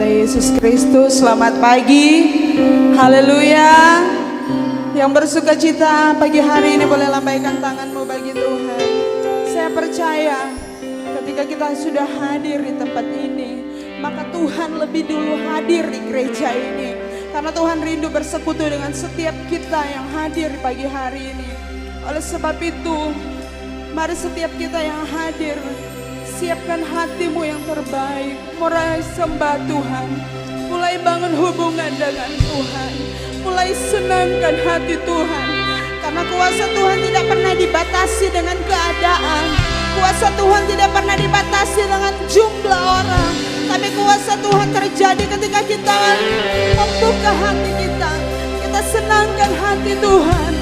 kita Yesus Kristus. Selamat pagi, haleluya. Yang bersuka cita pagi hari ini boleh lambaikan tanganmu bagi Tuhan. Saya percaya ketika kita sudah hadir di tempat ini, maka Tuhan lebih dulu hadir di gereja ini. Karena Tuhan rindu bersekutu dengan setiap kita yang hadir di pagi hari ini. Oleh sebab itu, mari setiap kita yang hadir, siapkan hatimu yang terbaik. Mulai sembah Tuhan, mulai bangun hubungan dengan Tuhan, mulai senangkan hati Tuhan. Karena kuasa Tuhan tidak pernah dibatasi dengan keadaan. Kuasa Tuhan tidak pernah dibatasi dengan jumlah orang. Tapi kuasa Tuhan terjadi ketika kita membuka hati kita. Kita senangkan hati Tuhan.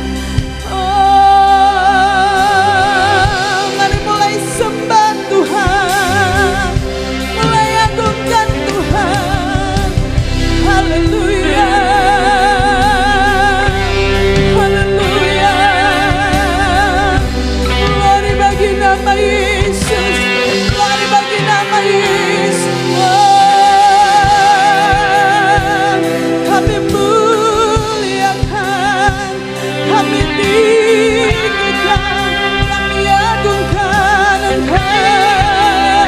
Mari mulai sembah Tuhan, mulai agungkan Tuhan. Haleluya, haleluya. Glory bagi nama Yesus, glory bagi nama Yesus. Kami muliakan, kami tinggikan, kami agungkan Engkau.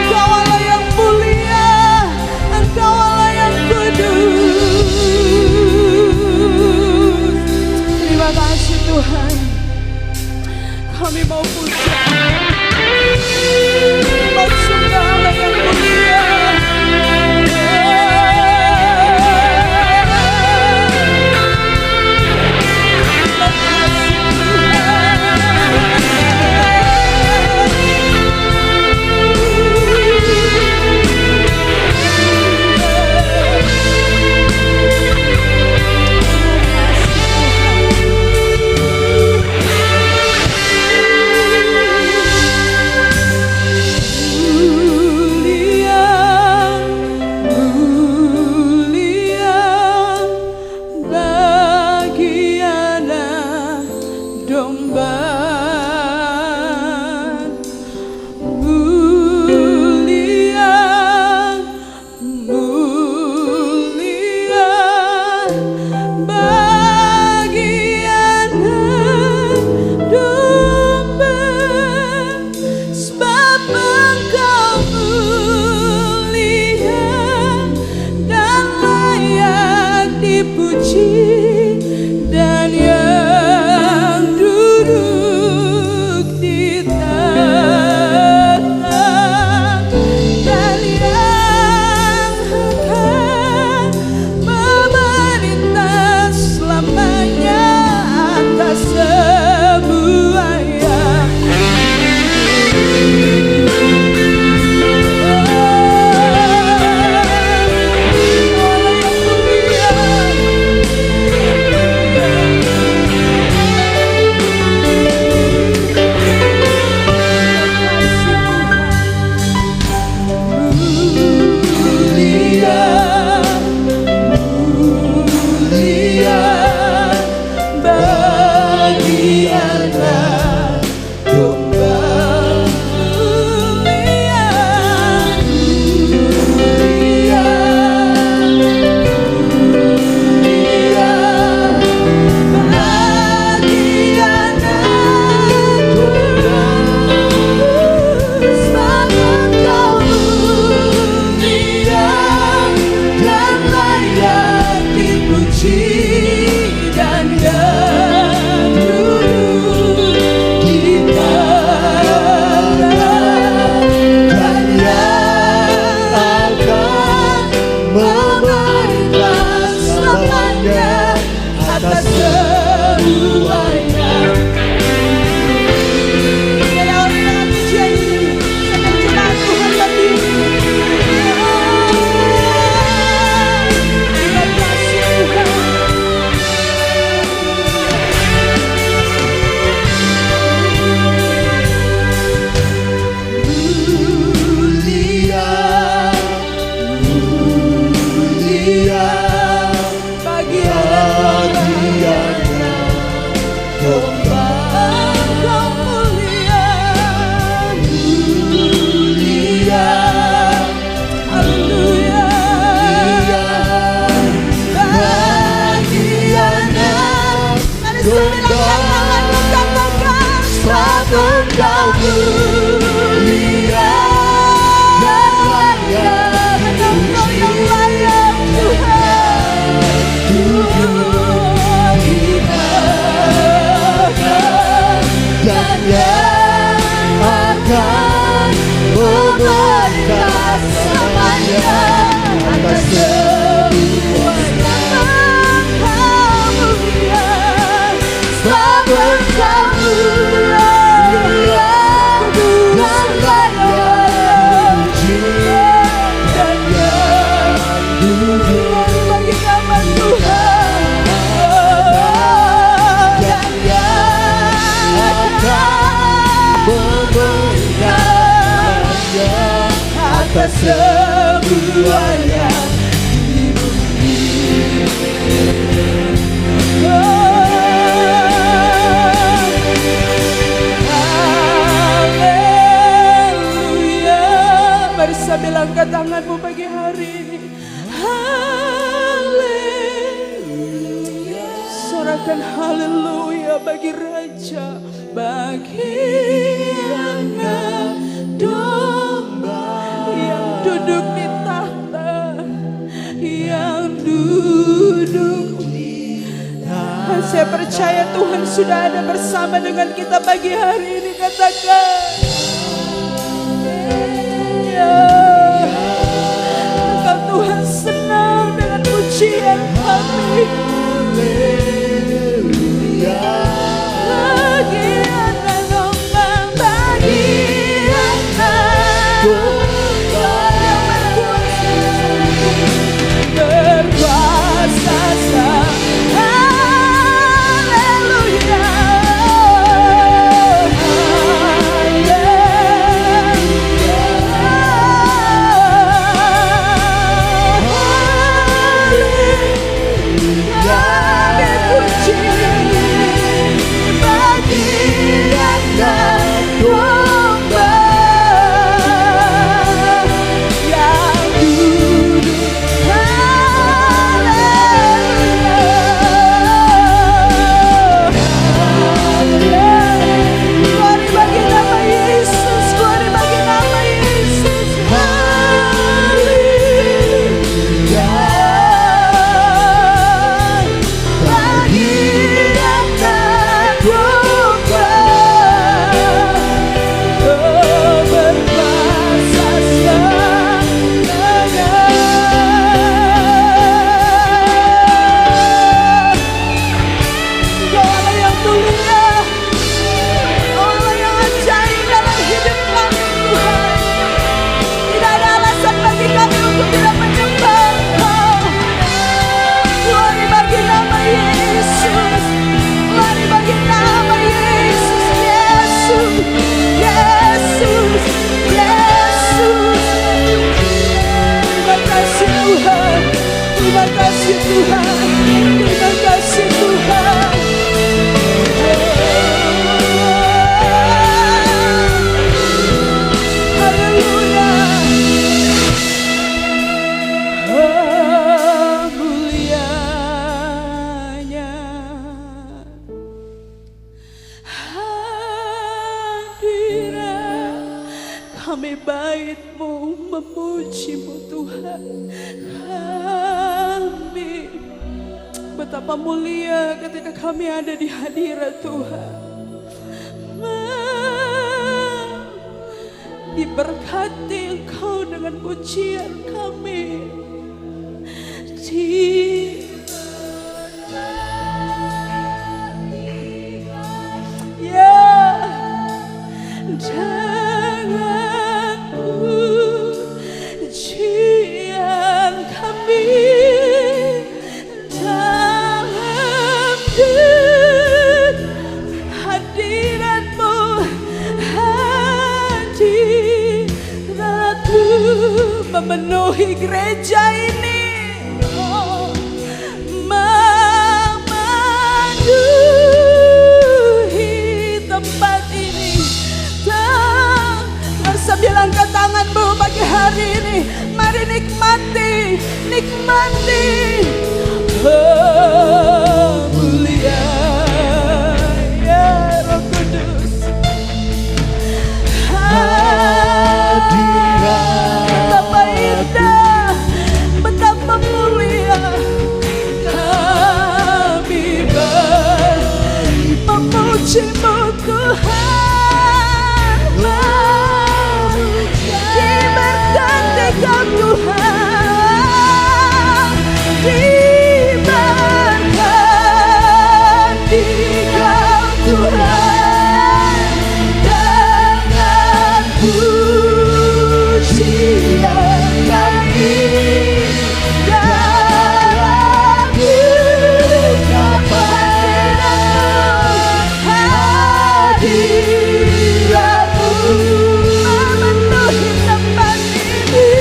Engkau Allah yang mulia, Engkau Allah yang kudus. Terima kasih Tuhan. Kami mau puja, mau sembah Allah yang mulia. Dan yang duduk Semuanya di bumi. Haleluya. Mari sambil angkat tanganmu pagi hari ini. Haleluya. Sorakan haleluya bagi Raja, bagi Anak Domba yang duduk di tahta, yang duduk di tahta. Saya percaya Tuhan sudah ada bersama dengan kita pagi hari ini. Katakan ya, engkau Tuhan senang dengan pujian kami. Bagi Anak Domba, bagi Anak Domba berkuasa sama. Haleluya. Terima kasih Tuhan, terima kasih Tuhan. Haleluya. Mulianya hadirat kami, bait-Mu memuji-Mu Tuhan. Betapa mulia ketika kami ada di hadirat Tuhan. Diberkati Engkau dengan pujian kami. Dengan pujian kami hadirat-Mu, hadirat-Mu memenuhi gereja ini, memenuhi tempat ini. Sambil angkat tanganmu pagi hari ini, mari nikmati, nikmati. Mulia ya Roh Kudus. Tuhan, diberkati Kau Tuhan, diberkati Kau Tuhan, dengan pujian kami dalam hadirat-Mu memenuhi tempat ini,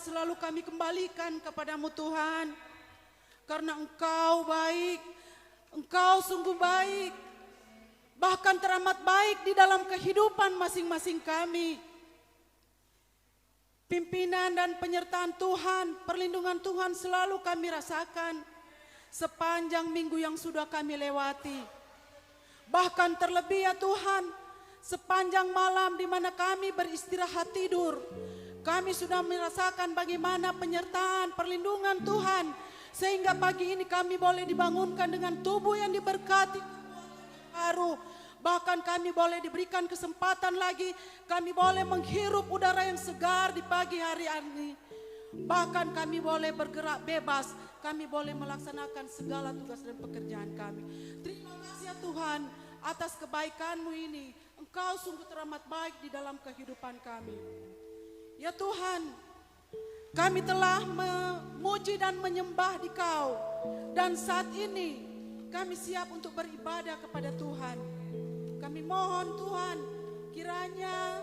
selalu kami kembalikan kepadamu Tuhan, karena Engkau baik, Engkau sungguh baik, bahkan teramat baik di dalam kehidupan masing-masing kami. Pimpinan dan penyertaan Tuhan, perlindungan Tuhan selalu kami rasakan sepanjang minggu yang sudah kami lewati. Bahkan terlebih ya Tuhan, sepanjang malam di mana kami beristirahat tidur, kami sudah merasakan bagaimana penyertaan, perlindungan Tuhan. Sehingga pagi ini kami boleh dibangunkan dengan tubuh yang diberkati baru. Bahkan kami boleh diberikan kesempatan lagi, kami boleh menghirup udara yang segar di pagi hari ini. Bahkan kami boleh bergerak bebas, kami boleh melaksanakan segala tugas dan pekerjaan kami. Terima kasih ya Tuhan atas kebaikan-Mu ini. Engkau sungguh teramat baik di dalam kehidupan kami. Ya Tuhan, kami telah memuji dan menyembah di Kau, dan saat ini kami siap untuk beribadah kepada Tuhan. Kami mohon Tuhan, kiranya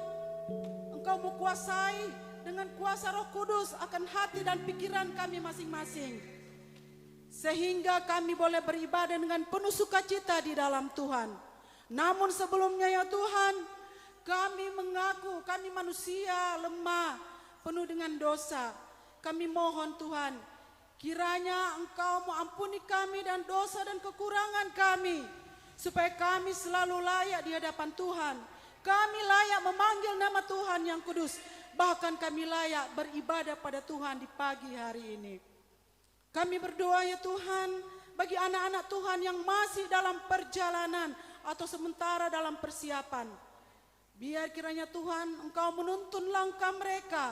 Engkau menguasai dengan kuasa Roh Kudus akan hati dan pikiran kami masing-masing, sehingga kami boleh beribadah dengan penuh sukacita di dalam Tuhan. Namun sebelumnya ya Tuhan, kami mengaku kami manusia lemah, penuh dengan dosa. Kami mohon Tuhan, kiranya Engkau mengampuni kami dan dosa dan kekurangan kami, supaya kami selalu layak di hadapan Tuhan. Kami layak memanggil nama Tuhan yang kudus, bahkan kami layak beribadah pada Tuhan di pagi hari ini. Kami berdoa ya Tuhan, bagi anak-anak Tuhan yang masih dalam perjalanan atau sementara dalam persiapan, biar kiranya Tuhan Engkau menuntun langkah mereka,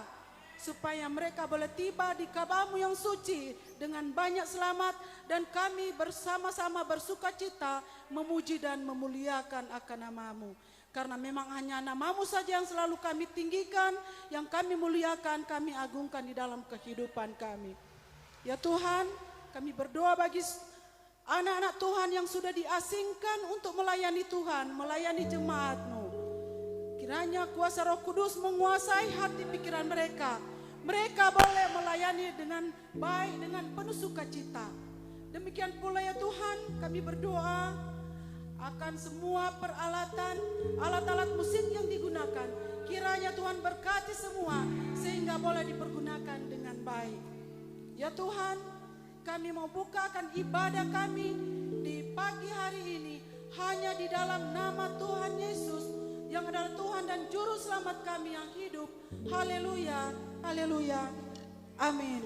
supaya mereka boleh tiba di Ka'bah-Mu yang suci dengan banyak selamat, dan kami bersama-sama bersukacita memuji dan memuliakan akan nama-Mu. Karena memang hanya nama-Mu saja yang selalu kami tinggikan, yang kami muliakan, kami agungkan di dalam kehidupan kami. Ya Tuhan, kami berdoa bagi anak-anak Tuhan yang sudah diasingkan untuk melayani Tuhan, melayani jemaat-Mu. Kiranya kuasa Roh Kudus menguasai hati pikiran mereka. Mereka boleh melayani dengan baik, dengan penuh sukacita. Demikian pula ya Tuhan, kami berdoa akan semua peralatan, alat-alat musik yang digunakan. Kiranya Tuhan berkati semua sehingga boleh dipergunakan dengan baik. Ya Tuhan, kami mau bukakan ibadah kami di pagi hari ini hanya di dalam nama Tuhan Yesus yang adalah Tuhan dan Juru Selamat kami yang hidup. Haleluya, haleluya, amin.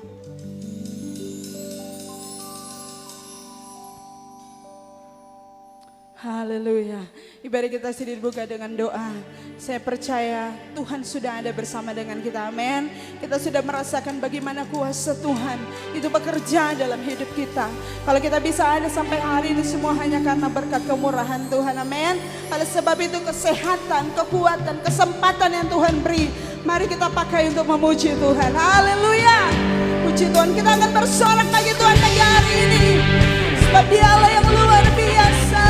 Haleluya. Ibadah kita sendiri dibuka dengan doa. Saya percaya Tuhan sudah ada bersama dengan kita. Amin. Kita sudah merasakan bagaimana kuasa Tuhan itu bekerja dalam hidup kita. Kalau kita bisa ada sampai hari ini semua hanya karena berkat kemurahan Tuhan. Amin. Oleh sebab itu kesehatan, kekuatan, kesempatan yang Tuhan beri, mari kita pakai untuk memuji Tuhan. Haleluya. Puji Tuhan. Kita akan bersorak bagi Tuhan pagi hari ini. Sebab Dialah yang luar biasa.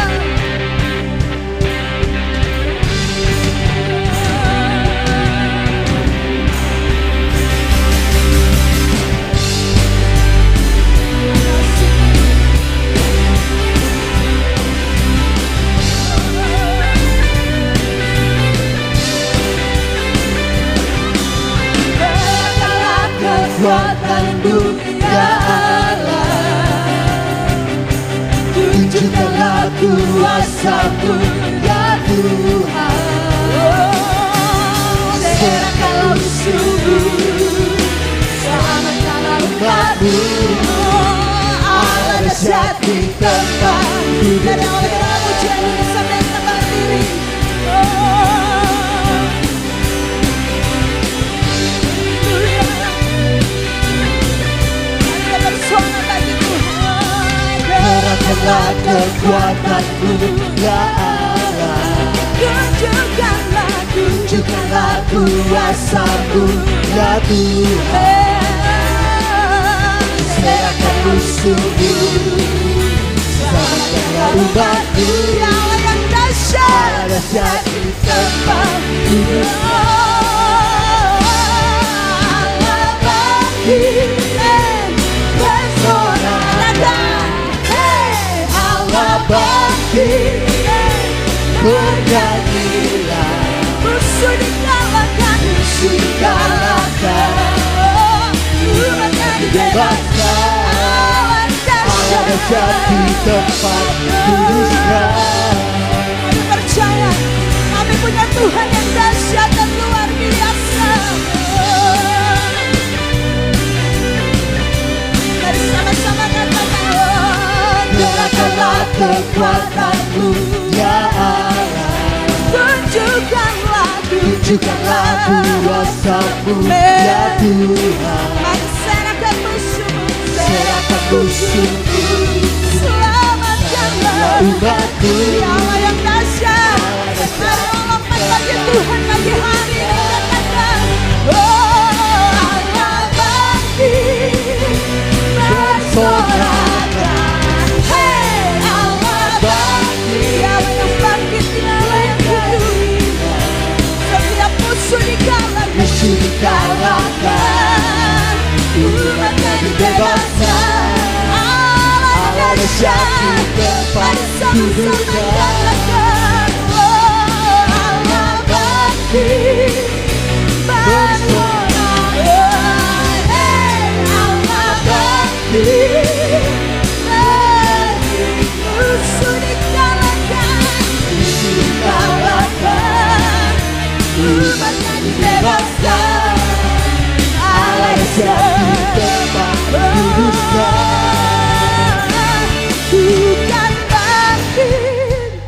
Kekuatan dunia Allah, tunjukkanlah kuasa-Mu ya Tuhan. Serahkanlah musuh-Mu, selamatkanlah umat-Mu. Allah dahsyat di tempat-Mu. Dari awal kita pujian ini sampai kita berdiri. Kerahkanlah kekuatan-Mu ya Allah, tunjukkanlah kuasa-Mu ya Tuhan. Serahkan musuh-Mu, selamatkanlah umat-Mu. Allah yang dahsyat, dahsyat di tempat-Mu. Allah bangkit, pesona Allah bangkit, bernyanyilah, musuh dikalahkan, musuh dikalahkan, umatnya dibebaskan. Allah Allah dahsyat di tempat kudusnya. Kami percaya kami punya Tuhan yang dahsyat dan luar biasa. Mari sama-sama katakan, Kerahkanlah kekuatan-Mu ya Allah, tunjukkanlah kuasa-Mu ya Tuhan. Mari serahkan musuh-Mu, Serahkan musuh-Mu, selamatkanlah umat-Mu. Allah yang dahsyat. Mari lompat bagi Tuhan pagi hari ini katakan, oh Allah bangkit, bersoraklah. Hey Allah bangkit, Dialah yang bangkit, Dialah yang hidup. Setiap musuh dikalahkan, Musuh dikalahkan, umatnya dibebaskan. Allah dahsyat di tempat kudusnya. Oh Allah bangkit, bersoraklah. Hey Allah bangkit, musuh dikalahkan, umatnya dibebaskan. Allah dahsyat di tempat kudusnya. Bukan bangkit,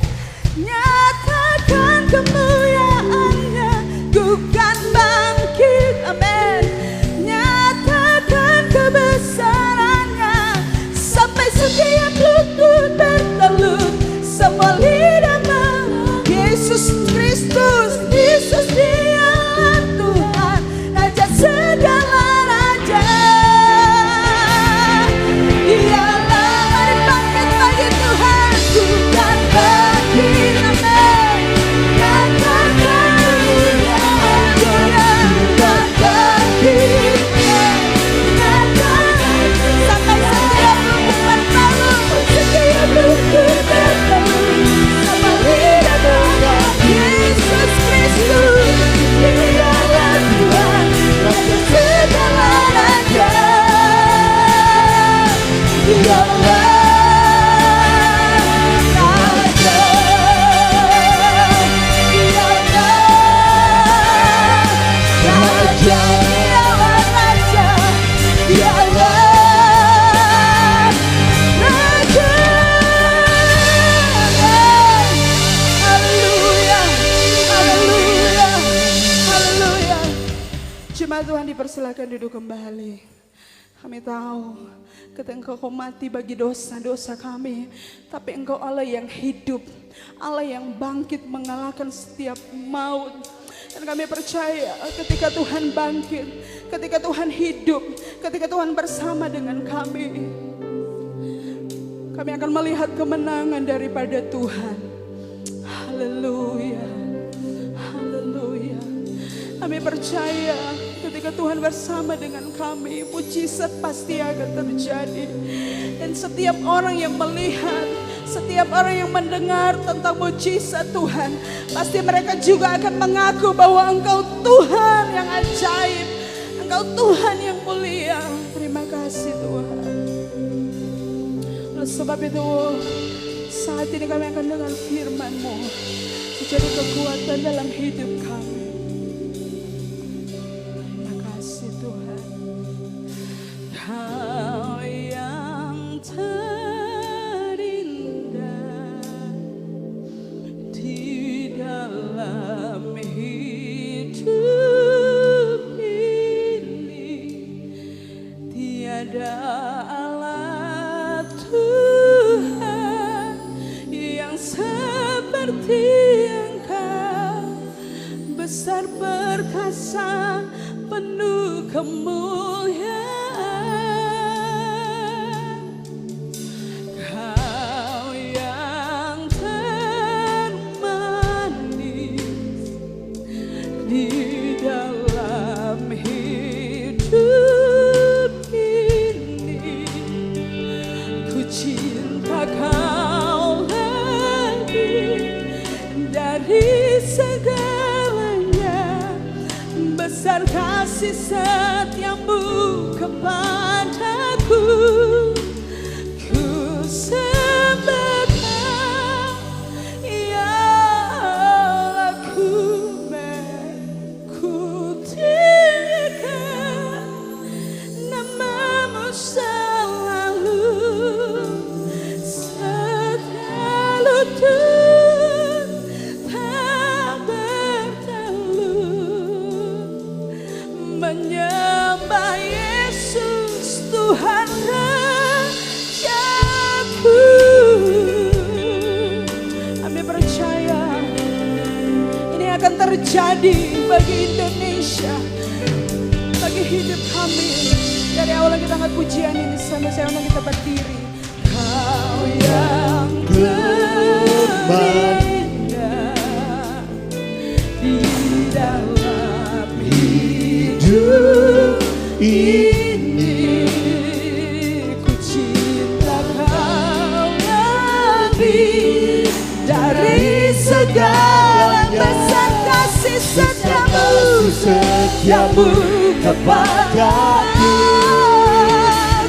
dipersilakan duduk kembali. Kami tahu ketika Engkau mati bagi dosa-dosa kami, tapi Engkau Allah yang hidup, Allah yang bangkit mengalahkan setiap maut. Dan kami percaya ketika Tuhan bangkit, ketika Tuhan hidup, ketika Tuhan bersama dengan kami akan melihat kemenangan daripada Tuhan. Haleluya, haleluya. Kami percaya ketika Tuhan bersama dengan kami, mujizat pasti akan terjadi. Dan setiap orang yang melihat, setiap orang yang mendengar tentang mujizat Tuhan, pasti mereka juga akan mengaku bahwa Engkau Tuhan yang ajaib, Engkau Tuhan yang mulia. Terima kasih Tuhan. Oleh sebab itu, saat ini kami akan dengar firman-Mu menjadi kekuatan dalam hidup kami. Terima kasih Tuhan. Kau yang terindah di dalam hidup ini, tiada Allah Tuhan yang seperti Engkau, besar perkasa penuh kemuliaan. Kau yang termanis di dalam hidup ini, ku cinta Kau lebih dari segalanya. Besar kasih setiamu kepadaku, ku sembah Kau, ya Allah, ku tinggikan nama-Mu selalu, setia lutut tak bertelut, menyembah Yesus Tuhan Rajaku. Kami percaya ini akan terjadi bagi Indonesia, bagi hidup kami. Dari awal kita angkat pujian ini sampai sekarang kita berdiri. Kau yang terindah di dalam hidup ini, ku cinta Kau lebih dari segala. Besar kasih setiamu kepadaku,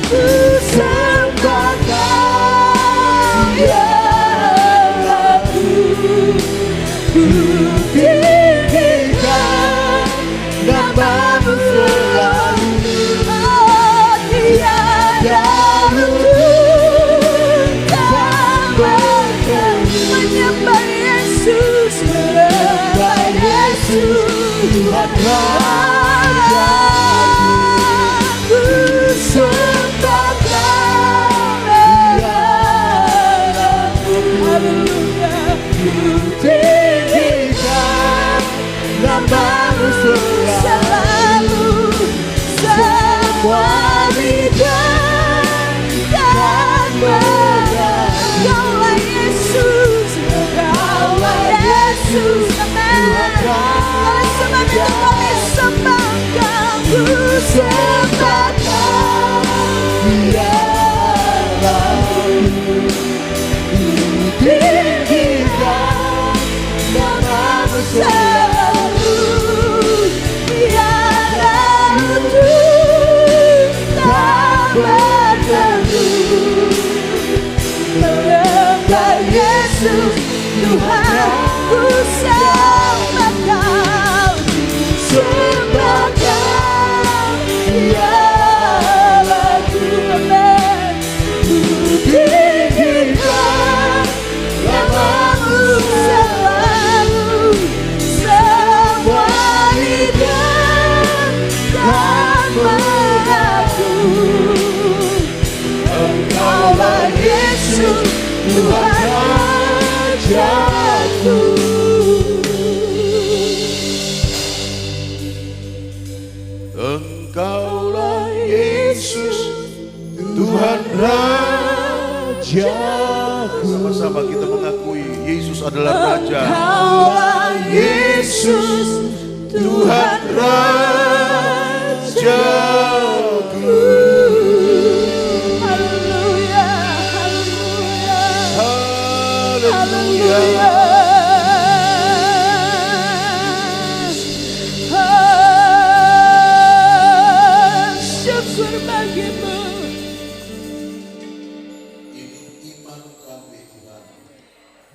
ku sembah Kau, ya Aku, ku tinggikan nama-Mu selalu. Oh, tiada lutut tak bertelut, menyembah Yesus, menyembah Yesus Tuhan Rajaku. adalah Raja. Engkaulah Yesus, Tuhan Rajaku. Haleluya, haleluya, Haleluya. Syukur bagimu.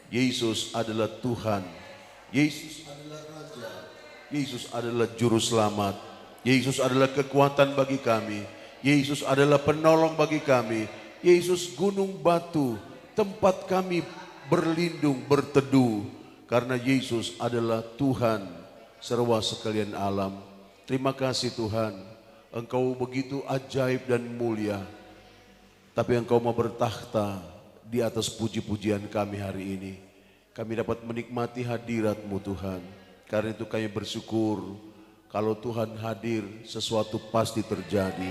Yesus adalah Tuhan. Yesus adalah Raja. Yesus adalah Juru Selamat. Yesus adalah kekuatan bagi kami. Yesus adalah penolong bagi kami. Yesus gunung batu, tempat kami berlindung, berteduh. Karena Yesus adalah Tuhan serwa sekalian alam. Terima kasih Tuhan, Engkau begitu ajaib dan mulia. Tapi Engkau mau bertakhta di atas puji-pujian kami hari ini. Kami dapat menikmati hadirat-Mu Tuhan. Karena itu kami bersyukur kalau Tuhan hadir sesuatu pasti terjadi.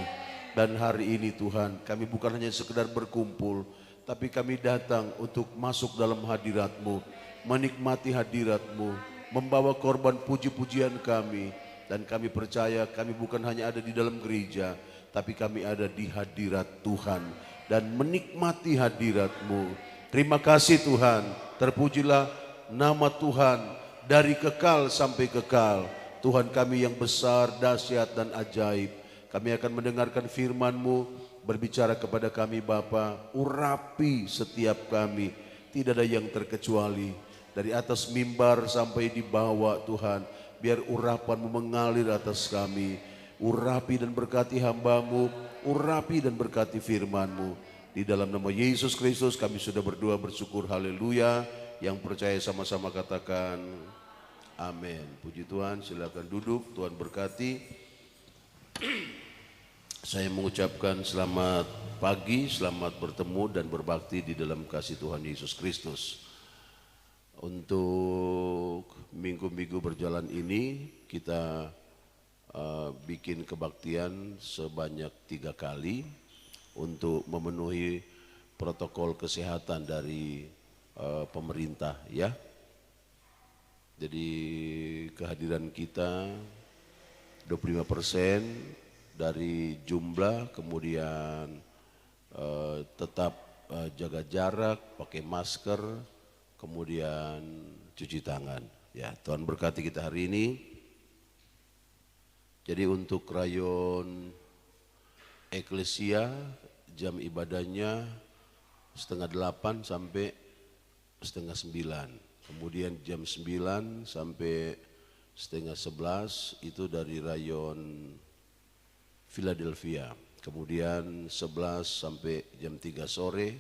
Dan hari ini Tuhan kami bukan hanya sekedar berkumpul, tapi kami datang untuk masuk dalam hadirat-Mu, menikmati hadirat-Mu, membawa korban puji-pujian kami. Dan kami percaya kami bukan hanya ada di dalam gereja, tapi kami ada di hadirat Tuhan dan menikmati hadirat-Mu. Terima kasih Tuhan, terpujilah nama Tuhan dari kekal sampai kekal. Tuhan kami yang besar, dahsyat dan ajaib. Kami akan mendengarkan firman-Mu, berbicara kepada kami Bapa, urapi setiap kami, tidak ada yang terkecuali. Dari atas mimbar sampai di bawah Tuhan, biar urapan-Mu mengalir atas kami. Urapi dan berkati hamba-Mu, urapi dan berkati firman-Mu. Di dalam nama Yesus Kristus kami sudah berdoa bersyukur, haleluya. Yang percaya sama-sama katakan amin. Puji Tuhan, silakan duduk, Tuhan berkati. Saya mengucapkan selamat pagi, selamat bertemu dan berbakti di dalam kasih Tuhan Yesus Kristus. Untuk minggu-minggu berjalan ini kita bikin kebaktian sebanyak 3 kali untuk memenuhi protokol kesehatan dari pemerintah ya. Jadi kehadiran kita 25% dari jumlah, kemudian tetap jaga jarak, pakai masker, kemudian cuci tangan. Ya, Tuhan berkati kita hari ini. Jadi untuk rayon Eklesia jam ibadahnya 7:30 sampai 8:30. Kemudian jam 9 sampai 10:30 itu dari rayon Philadelphia. Kemudian 11 sampai jam 3 sore.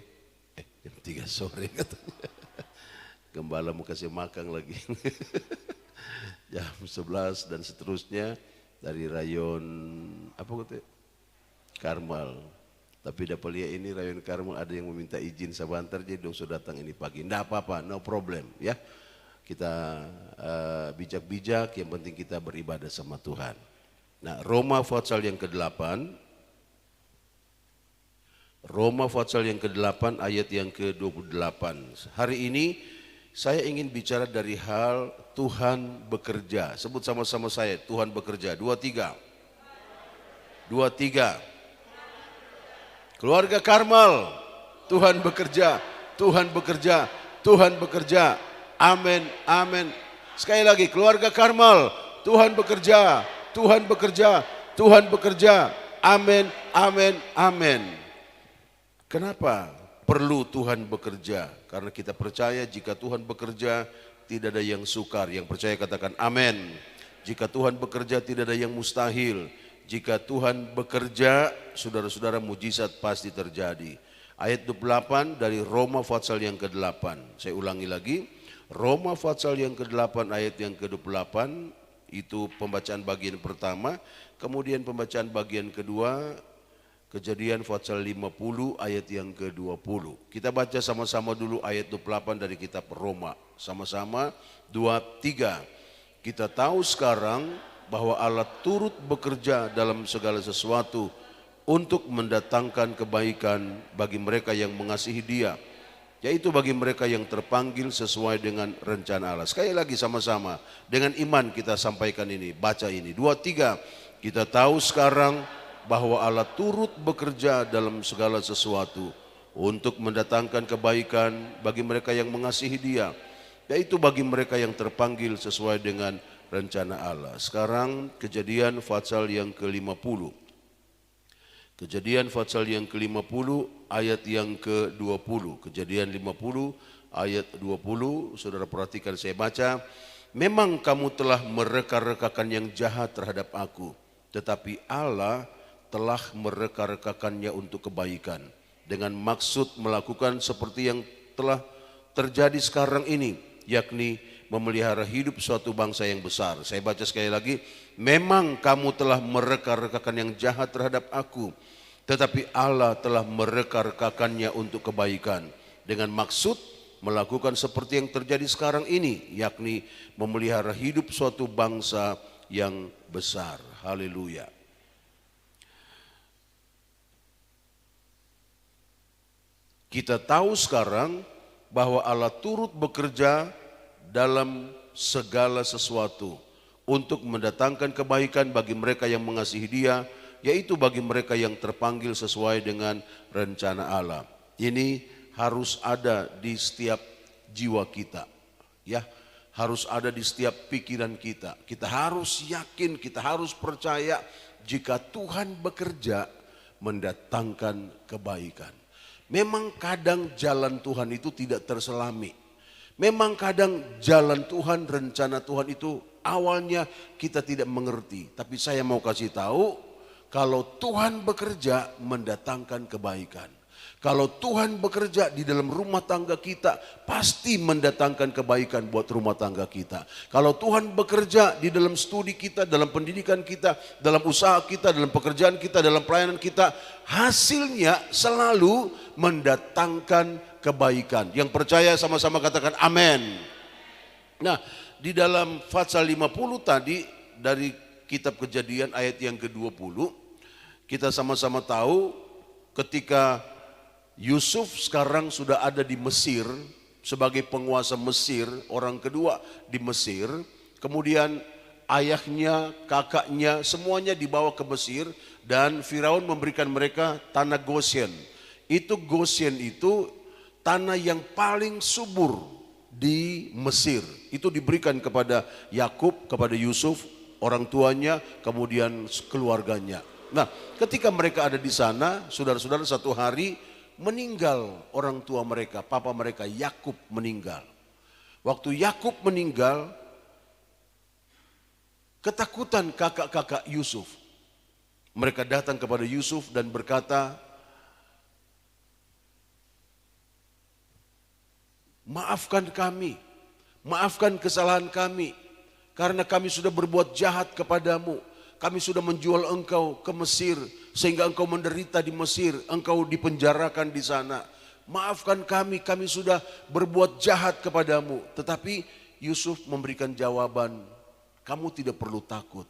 Jam 3 sore katanya. Gembala mau kasih makan lagi. Jam 11 dan seterusnya dari rayon apa katanya? Karmel. Tapi dapat lihat ini rayon Karmel ada yang meminta izin sebentar, jadi dong sudah datang ini pagi. Nggak apa-apa, no problem ya. Kita bijak-bijak, yang penting kita beribadah sama Tuhan. Nah, Roma Futsal yang ke-8. Roma Futsal yang ke-8 ayat yang ke-28. Hari ini saya ingin bicara dari hal Tuhan bekerja. Sebut sama-sama saya, Tuhan bekerja. 2, 3. 2, 3. Keluarga Karmel, Tuhan bekerja, Tuhan bekerja, Tuhan bekerja. Amin, amin. Sekali lagi, keluarga Karmel, Tuhan bekerja, Tuhan bekerja, Tuhan bekerja. Amin, amin, amin. Kenapa perlu Tuhan bekerja? Karena kita percaya jika Tuhan bekerja tidak ada yang sukar. Yang percaya katakan amin. Jika Tuhan bekerja tidak ada yang mustahil. Jika Tuhan bekerja, saudara-saudara, mujizat pasti terjadi. Ayat 28 dari Roma Futsal yang ke-8. Saya ulangi lagi. Roma Futsal yang ke-8 ayat yang ke-28 itu pembacaan bagian pertama. Kemudian pembacaan bagian kedua, Kejadian Futsal 50 ayat yang ke-20. Kita baca sama-sama dulu ayat 28 dari kitab Roma. Sama-sama 2, 3. Kita tahu sekarang bahwa Allah turut bekerja dalam segala sesuatu untuk mendatangkan kebaikan bagi mereka yang mengasihi Dia, yaitu bagi mereka yang terpanggil sesuai dengan rencana Allah. Sekali lagi sama-sama, dengan iman kita sampaikan ini, baca ini. 2, 3, kita tahu sekarang bahwa Allah turut bekerja dalam segala sesuatu untuk mendatangkan kebaikan bagi mereka yang mengasihi Dia, yaitu bagi mereka yang terpanggil sesuai dengan rencana Allah. Sekarang Kejadian pasal yang ke-50. Kejadian pasal yang ke-50 ayat yang ke-20. Kejadian 50 ayat 20, saudara perhatikan saya baca. Memang kamu telah mereka-rekakan yang jahat terhadap aku, tetapi Allah telah mereka-rekakannya untuk kebaikan, dengan maksud melakukan seperti yang telah terjadi sekarang ini, yakni memelihara hidup suatu bangsa yang besar. Saya baca sekali lagi, memang kamu telah mereka-rekakan yang jahat terhadap aku, tetapi Allah telah mereka-rekakannya untuk kebaikan, dengan maksud melakukan seperti yang terjadi sekarang ini, yakni memelihara hidup suatu bangsa yang besar. Haleluya. Kita tahu sekarang bahwa Allah turut bekerja dalam segala sesuatu untuk mendatangkan kebaikan bagi mereka yang mengasihi Dia, yaitu bagi mereka yang terpanggil sesuai dengan rencana Allah. Ini harus ada di setiap jiwa kita, ya, harus ada di setiap pikiran kita. Kita harus yakin, kita harus percaya jika Tuhan bekerja mendatangkan kebaikan. Memang kadang jalan Tuhan itu tidak terselami. Memang kadang jalan Tuhan, rencana Tuhan itu awalnya kita tidak mengerti. Tapi saya mau kasih tahu, kalau Tuhan bekerja mendatangkan kebaikan. Kalau Tuhan bekerja di dalam rumah tangga kita, pasti mendatangkan kebaikan buat rumah tangga kita. Kalau Tuhan bekerja di dalam studi kita, dalam pendidikan kita, dalam usaha kita, dalam pekerjaan kita, dalam pelayanan kita, hasilnya selalu mendatangkan kebaikan. Yang percaya sama-sama katakan amin. Nah, di dalam pasal 50 tadi dari kitab Kejadian ayat yang ke-20, kita sama-sama tahu ketika Yusuf sekarang sudah ada di Mesir sebagai penguasa Mesir, orang kedua di Mesir. Kemudian ayahnya, kakaknya, semuanya dibawa ke Mesir dan Firaun memberikan mereka tanah Goshen. Goshen itu tanah yang paling subur di Mesir. Itu diberikan kepada Yakub, kepada Yusuf, orang tuanya, kemudian keluarganya. Nah, ketika mereka ada di sana, saudara-saudara, satu hari meninggal orang tua mereka, papa mereka Yakub meninggal. Waktu Yakub meninggal, ketakutan kakak-kakak Yusuf. Mereka datang kepada Yusuf dan berkata, maafkan kami, maafkan kesalahan kami, karena kami sudah berbuat jahat kepadamu. Kami sudah menjual engkau ke Mesir sehingga engkau menderita di Mesir, engkau dipenjarakan di sana. Maafkan kami sudah berbuat jahat kepadamu. Tetapi Yusuf memberikan jawaban, kamu tidak perlu takut.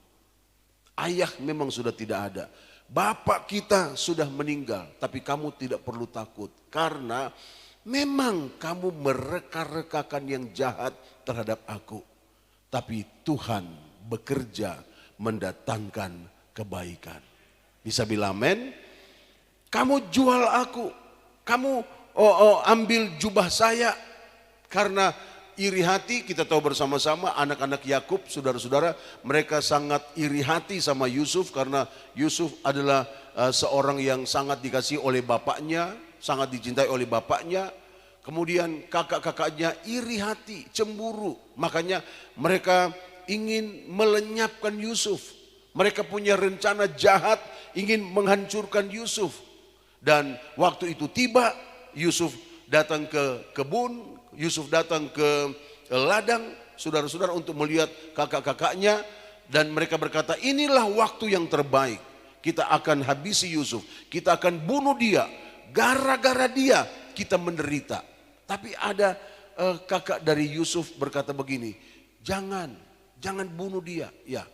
Ayah memang sudah tidak ada. Bapak kita sudah meninggal, tapi kamu tidak perlu takut. Karena memang kamu mereka-rekakan yang jahat terhadap aku. Tapi Tuhan bekerja mendatangkan kebaikan. Bisa bilang amin? Kamu jual aku, kamu ambil jubah saya karena iri hati. Kita tahu bersama-sama anak-anak Yakub, saudara-saudara, mereka sangat iri hati sama Yusuf karena Yusuf adalah seorang yang sangat dikasihi oleh bapaknya, sangat dicintai oleh bapaknya. Kemudian kakak-kakaknya iri hati, cemburu. Makanya mereka ingin melenyapkan Yusuf. Mereka punya rencana jahat ingin menghancurkan Yusuf. Dan waktu itu tiba, Yusuf datang ke kebun, Yusuf datang ke ladang, saudara-saudara, untuk melihat kakak-kakaknya. Dan mereka berkata, inilah waktu yang terbaik. Kita akan habisi Yusuf, kita akan bunuh dia. Gara-gara dia kita menderita. Tapi ada kakak dari Yusuf berkata begini, jangan bunuh dia. Ya.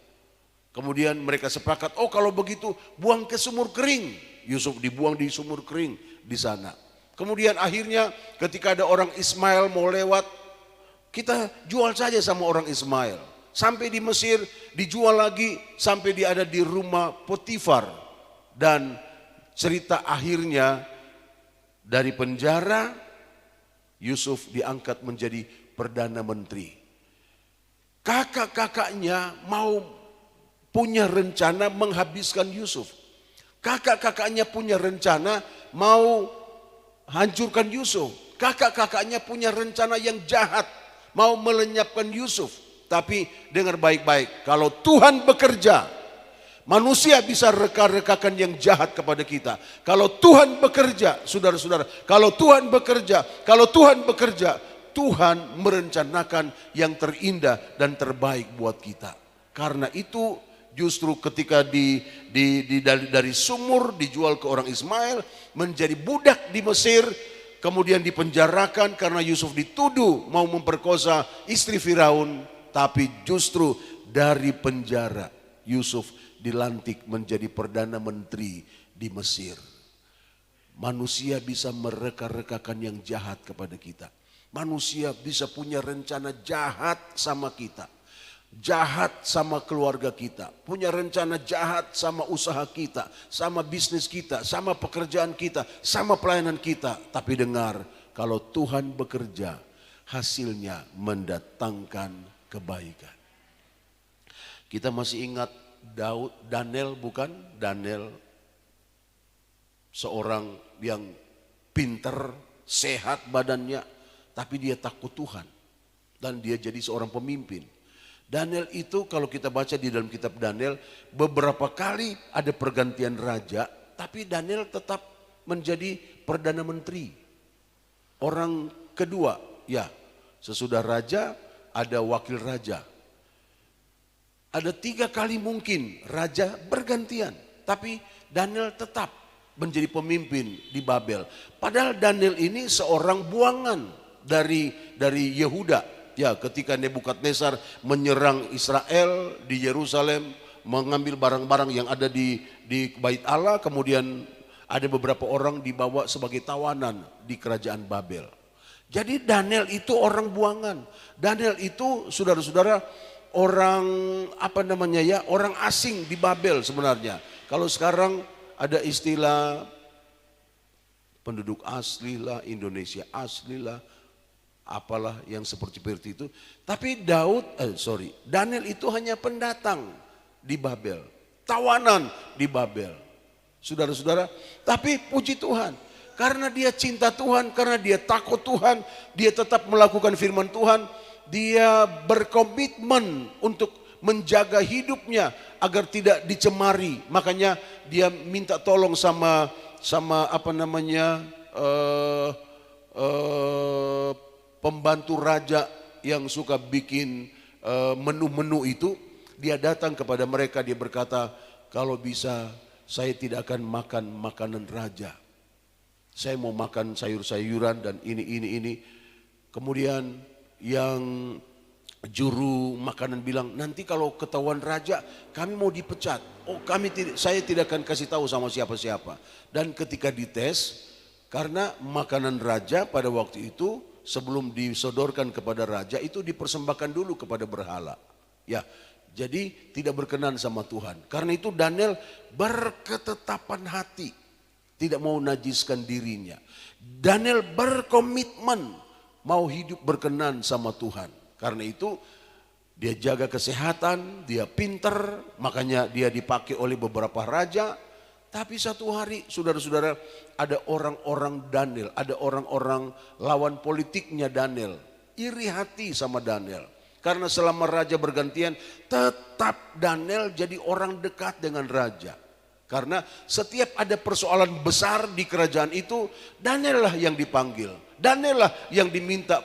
Kemudian mereka sepakat, oh kalau begitu buang ke sumur kering. Yusuf dibuang di sumur kering di sana. Kemudian akhirnya ketika ada orang Ismail mau lewat, kita jual saja sama orang Ismail. Sampai di Mesir dijual lagi sampai dia ada di rumah Potifar. Dan cerita akhirnya dari penjara Yusuf diangkat menjadi Perdana Menteri. Kakak-kakaknya mau punya rencana menghabiskan Yusuf. Kakak-kakaknya punya rencana mau hancurkan Yusuf. Kakak-kakaknya punya rencana yang jahat, mau melenyapkan Yusuf. Tapi dengar baik-baik, kalau Tuhan bekerja, manusia bisa reka-rekakan yang jahat kepada kita. Kalau Tuhan bekerja, saudara-saudara, kalau Tuhan bekerja, Tuhan merencanakan yang terindah dan terbaik buat kita. Karena itu justru ketika dari sumur dijual ke orang Ismail, menjadi budak di Mesir, kemudian dipenjarakan karena Yusuf dituduh mau memperkosa istri Firaun. Tapi justru dari penjara Yusuf dilantik menjadi Perdana Menteri di Mesir. Manusia bisa mereka-rekakan yang jahat kepada kita. Manusia bisa punya rencana jahat sama kita. Jahat sama keluarga kita. Punya rencana jahat sama usaha kita. Sama bisnis kita. Sama pekerjaan kita. Sama pelayanan kita. Tapi dengar, kalau Tuhan bekerja, hasilnya mendatangkan kebaikan. Kita masih ingat Daniel, bukan? Daniel seorang yang pinter, sehat badannya, tapi dia takut Tuhan. Dan dia jadi seorang pemimpin. Daniel itu kalau kita baca di dalam kitab Daniel, beberapa kali ada pergantian raja, tapi Daniel tetap menjadi Perdana Menteri. Orang kedua, ya, sesudah raja ada wakil raja. Ada 3 kali mungkin raja bergantian, tapi Daniel tetap menjadi pemimpin di Babel. Padahal Daniel ini seorang buangan dari Yehuda. Ya, ketika Nebukadnezar menyerang Israel di Yerusalem, mengambil barang-barang yang ada di Bait Allah, kemudian ada beberapa orang dibawa sebagai tawanan di kerajaan Babel. Jadi Daniel itu orang buangan. Daniel itu saudara-saudara orang orang asing di Babel sebenarnya. Kalau sekarang ada istilah penduduk asli lah, Indonesia asli lah, apalah yang seperti itu. Tapi Daniel itu hanya pendatang di Babel, tawanan di Babel. Saudara-saudara, tapi puji Tuhan. Karena dia cinta Tuhan, karena dia takut Tuhan, dia tetap melakukan firman Tuhan, dia berkomitmen untuk menjaga hidupnya agar tidak dicemari. Makanya dia minta tolong sama pembantu raja yang suka bikin menu-menu itu. Dia datang kepada mereka, dia berkata, kalau bisa saya tidak akan makan makanan raja. Saya mau makan sayur-sayuran dan ini. Kemudian yang juru makanan bilang, nanti kalau ketahuan raja kami mau dipecat. Oh, saya tidak akan kasih tahu sama siapa-siapa. Dan ketika dites, karena makanan raja pada waktu itu sebelum disodorkan kepada raja itu dipersembahkan dulu kepada berhala. Ya, jadi tidak berkenan sama Tuhan. Karena itu Daniel berketetapan hati, tidak mau najiskan dirinya. Daniel berkomitmen mau hidup berkenan sama Tuhan. Karena itu dia jaga kesehatan, dia pinter, makanya dia dipakai oleh beberapa raja. Tapi satu hari saudara-saudara ada orang-orang Daniel, ada orang-orang lawan politiknya Daniel. Iri hati sama Daniel. Karena selama raja bergantian tetap Daniel jadi orang dekat dengan raja. Karena setiap ada persoalan besar di kerajaan itu, Daniel lah yang dipanggil. Daniel lah yang diminta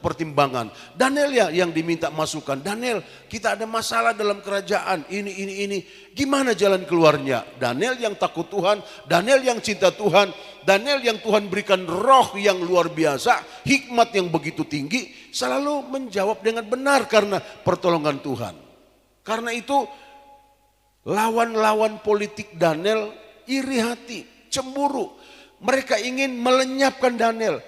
pertimbangan. Daniel ya yang diminta masukan. Daniel, kita ada masalah dalam kerajaan, ini. Gimana jalan keluarnya? Daniel yang takut Tuhan, Daniel yang cinta Tuhan, Daniel yang Tuhan berikan roh yang luar biasa, hikmat yang begitu tinggi, selalu menjawab dengan benar karena pertolongan Tuhan. Karena itu lawan-lawan politik Daniel iri hati, cemburu. mereka ingin melenyapkan Daniel.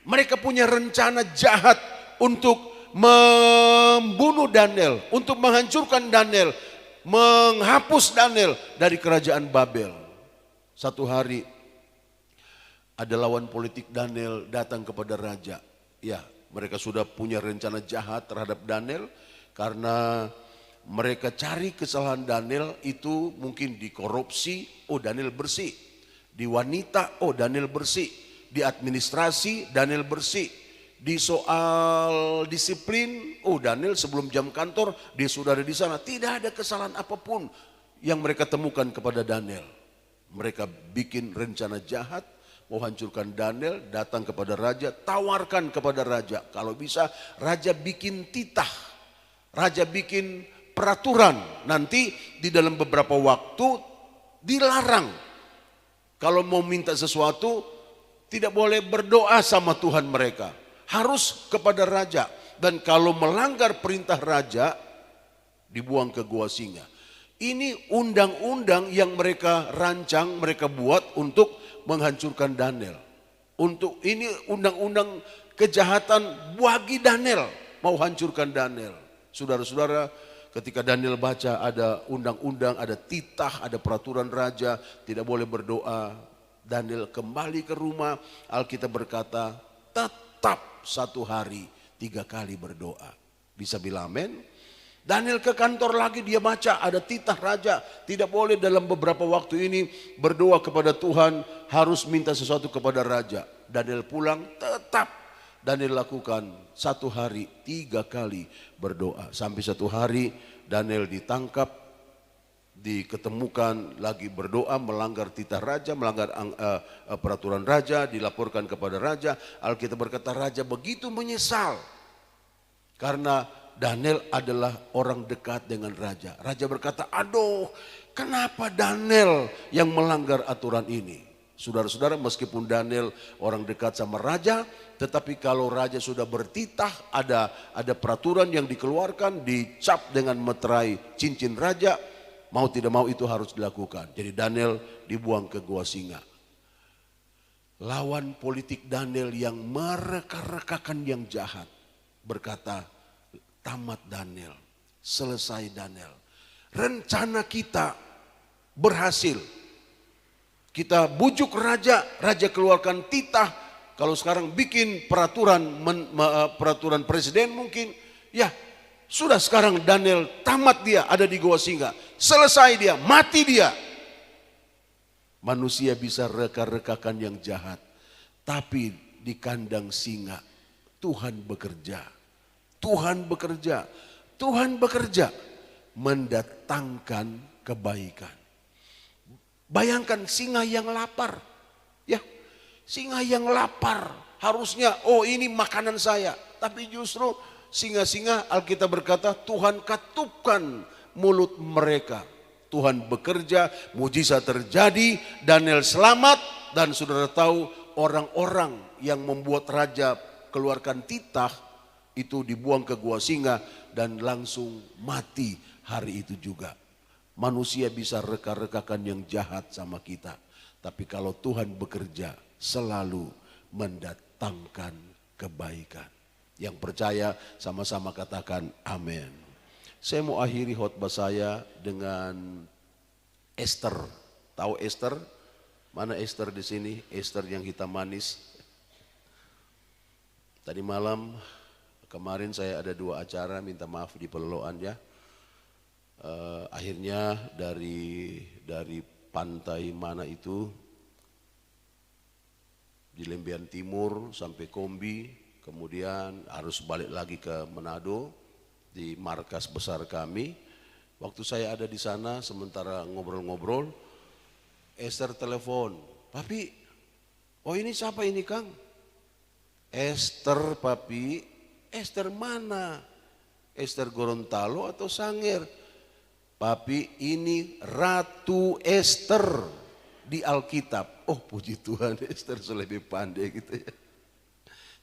Mereka punya rencana jahat untuk membunuh Daniel, untuk menghancurkan Daniel, menghapus Daniel dari kerajaan Babel. Satu hari ada lawan politik Daniel datang kepada raja. Ya, mereka sudah punya rencana jahat terhadap Daniel karena mereka cari kesalahan Daniel itu mungkin di korupsi, oh Daniel bersih. Di wanita, oh Daniel bersih. Di administrasi, Daniel bersih. Di soal disiplin, oh Daniel sebelum jam kantor dia sudah ada di sana. Tidak ada kesalahan apapun yang mereka temukan kepada Daniel. Mereka bikin rencana jahat, mau hancurkan Daniel, datang kepada raja, tawarkan kepada raja. Kalau bisa raja bikin titah, raja bikin peraturan. Nanti di dalam beberapa waktu dilarang. Kalau mau minta sesuatu tidak boleh berdoa sama Tuhan mereka. Harus kepada raja. Dan kalau melanggar perintah raja, dibuang ke gua singa. Ini undang-undang yang mereka rancang, mereka buat untuk menghancurkan Daniel. Untuk ini undang-undang kejahatan bagi Daniel. Mau hancurkan Daniel. Saudara-saudara, ketika Daniel baca ada undang-undang, ada titah, ada peraturan raja, tidak boleh berdoa. Daniel kembali ke rumah, Alkitab berkata tetap 1 hari 3 kali berdoa. Bisa bilang amin? Daniel ke kantor lagi, dia baca ada titah raja. Tidak boleh dalam beberapa waktu ini berdoa kepada Tuhan, harus minta sesuatu kepada raja. Daniel pulang, tetap Daniel lakukan 1 hari 3 kali berdoa. Sampai 1 hari Daniel ditangkap, diketemukan lagi berdoa, melanggar titah raja, melanggar peraturan raja, dilaporkan kepada raja. Alkitab berkata raja begitu menyesal karena Daniel adalah orang dekat dengan raja. Raja berkata, aduh kenapa Daniel yang melanggar aturan ini? Saudara-saudara, meskipun Daniel orang dekat sama raja, tetapi kalau raja sudah bertitah, ada peraturan yang dikeluarkan, dicap dengan meterai cincin raja, mau tidak mau itu harus dilakukan. Jadi Daniel dibuang ke gua singa. Lawan politik Daniel yang mereka-rekakan yang jahat berkata, tamat Daniel, selesai Daniel. Rencana kita berhasil. Kita bujuk raja, raja keluarkan titah. Kalau sekarang bikin peraturan presiden mungkin, ya sudah sekarang Daniel tamat, dia ada di gua singa. Selesai dia, mati dia. Manusia bisa reka-rekakan yang jahat. Tapi di kandang singa Tuhan bekerja. Tuhan bekerja. Tuhan bekerja mendatangkan kebaikan. Bayangkan singa yang lapar. Ya, singa yang lapar. Harusnya, oh ini makanan saya. Tapi justru singa-singa, Alkitab berkata Tuhan katupkan mulut mereka. Tuhan bekerja, mujizat terjadi, Daniel selamat. Dan saudara tahu orang-orang yang membuat raja keluarkan titah itu dibuang ke gua singa dan langsung mati hari itu juga. Manusia bisa reka-rekakan yang jahat sama kita. Tapi kalau Tuhan bekerja selalu mendatangkan kebaikan. Yang percaya sama-sama katakan amin. Saya mau akhiri khotbah saya dengan Esther. Tahu Esther? Mana Esther di sini? Esther yang hitam manis. Tadi malam, kemarin saya ada 2 acara, minta maaf di Peleloan ya. Akhirnya dari pantai mana itu, di Lembian Timur sampai Kombi, kemudian harus balik lagi ke Manado di markas besar kami. Waktu saya ada di sana sementara ngobrol-ngobrol, Esther telepon, "Papi, oh ini siapa ini Kang?" "Esther papi." "Esther mana? Esther Gorontalo atau Sangir?" "Papi, ini Ratu Esther di Alkitab." Oh puji Tuhan, Esther lebih pandai gitu ya.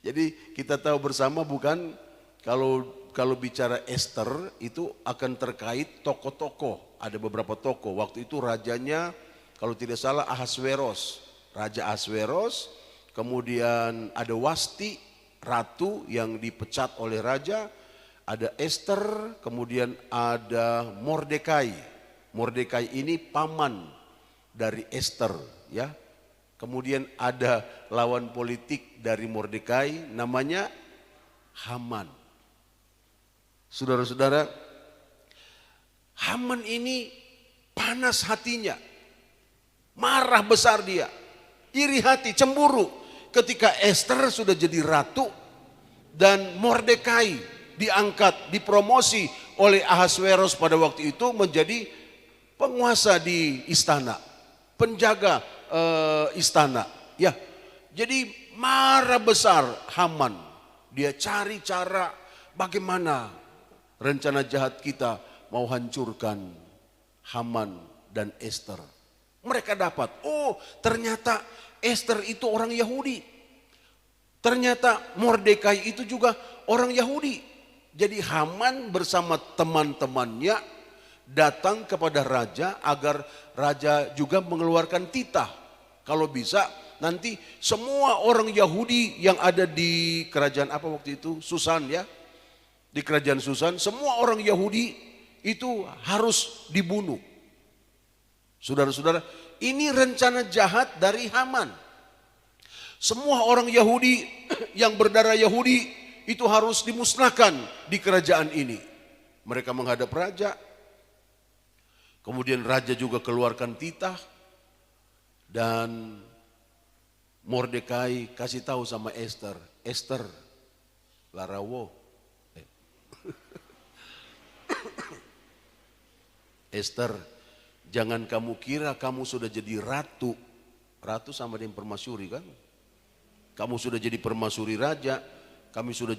Jadi kita tahu bersama bukan, kalau bicara Esther itu akan terkait tokoh-tokoh. Ada beberapa tokoh. Waktu itu rajanya kalau tidak salah Ahasveros. Raja Ahasveros, kemudian ada Wasti, ratu yang dipecat oleh raja, ada Esther, kemudian ada Mordekai. Mordekai ini paman dari Esther, ya. Kemudian ada lawan politik dari Mordekai namanya Haman. Saudara-saudara, Haman ini panas hatinya, marah besar dia, iri hati, cemburu ketika Esther sudah jadi ratu dan Mordekai diangkat, dipromosi oleh Ahasveros pada waktu itu menjadi penguasa di istana, penjaga istana. Ya, jadi marah besar Haman. Dia cari cara bagaimana rencana jahat kita mau hancurkan Haman dan Esther. Mereka dapat, oh ternyata Esther itu orang Yahudi. Ternyata Mordekai itu juga orang Yahudi. Jadi Haman bersama teman-temannya datang kepada raja agar raja juga mengeluarkan titah. Kalau bisa nanti semua orang Yahudi yang ada di kerajaan apa waktu itu? Susan, ya. Di kerajaan Susan, semua orang Yahudi itu harus dibunuh. Saudara-saudara, ini rencana jahat dari Haman. Semua orang Yahudi yang berdarah Yahudi itu harus dimusnahkan di kerajaan ini. Mereka menghadap raja. Kemudian raja juga keluarkan titah. Dan Mordekai kasih tahu sama Esther. Esther, larawo. Esther, jangan kamu kira kamu sudah jadi ratu. Ratu sama dengan permasyuri kan? Kamu sudah jadi permasyuri raja. Kamu sudah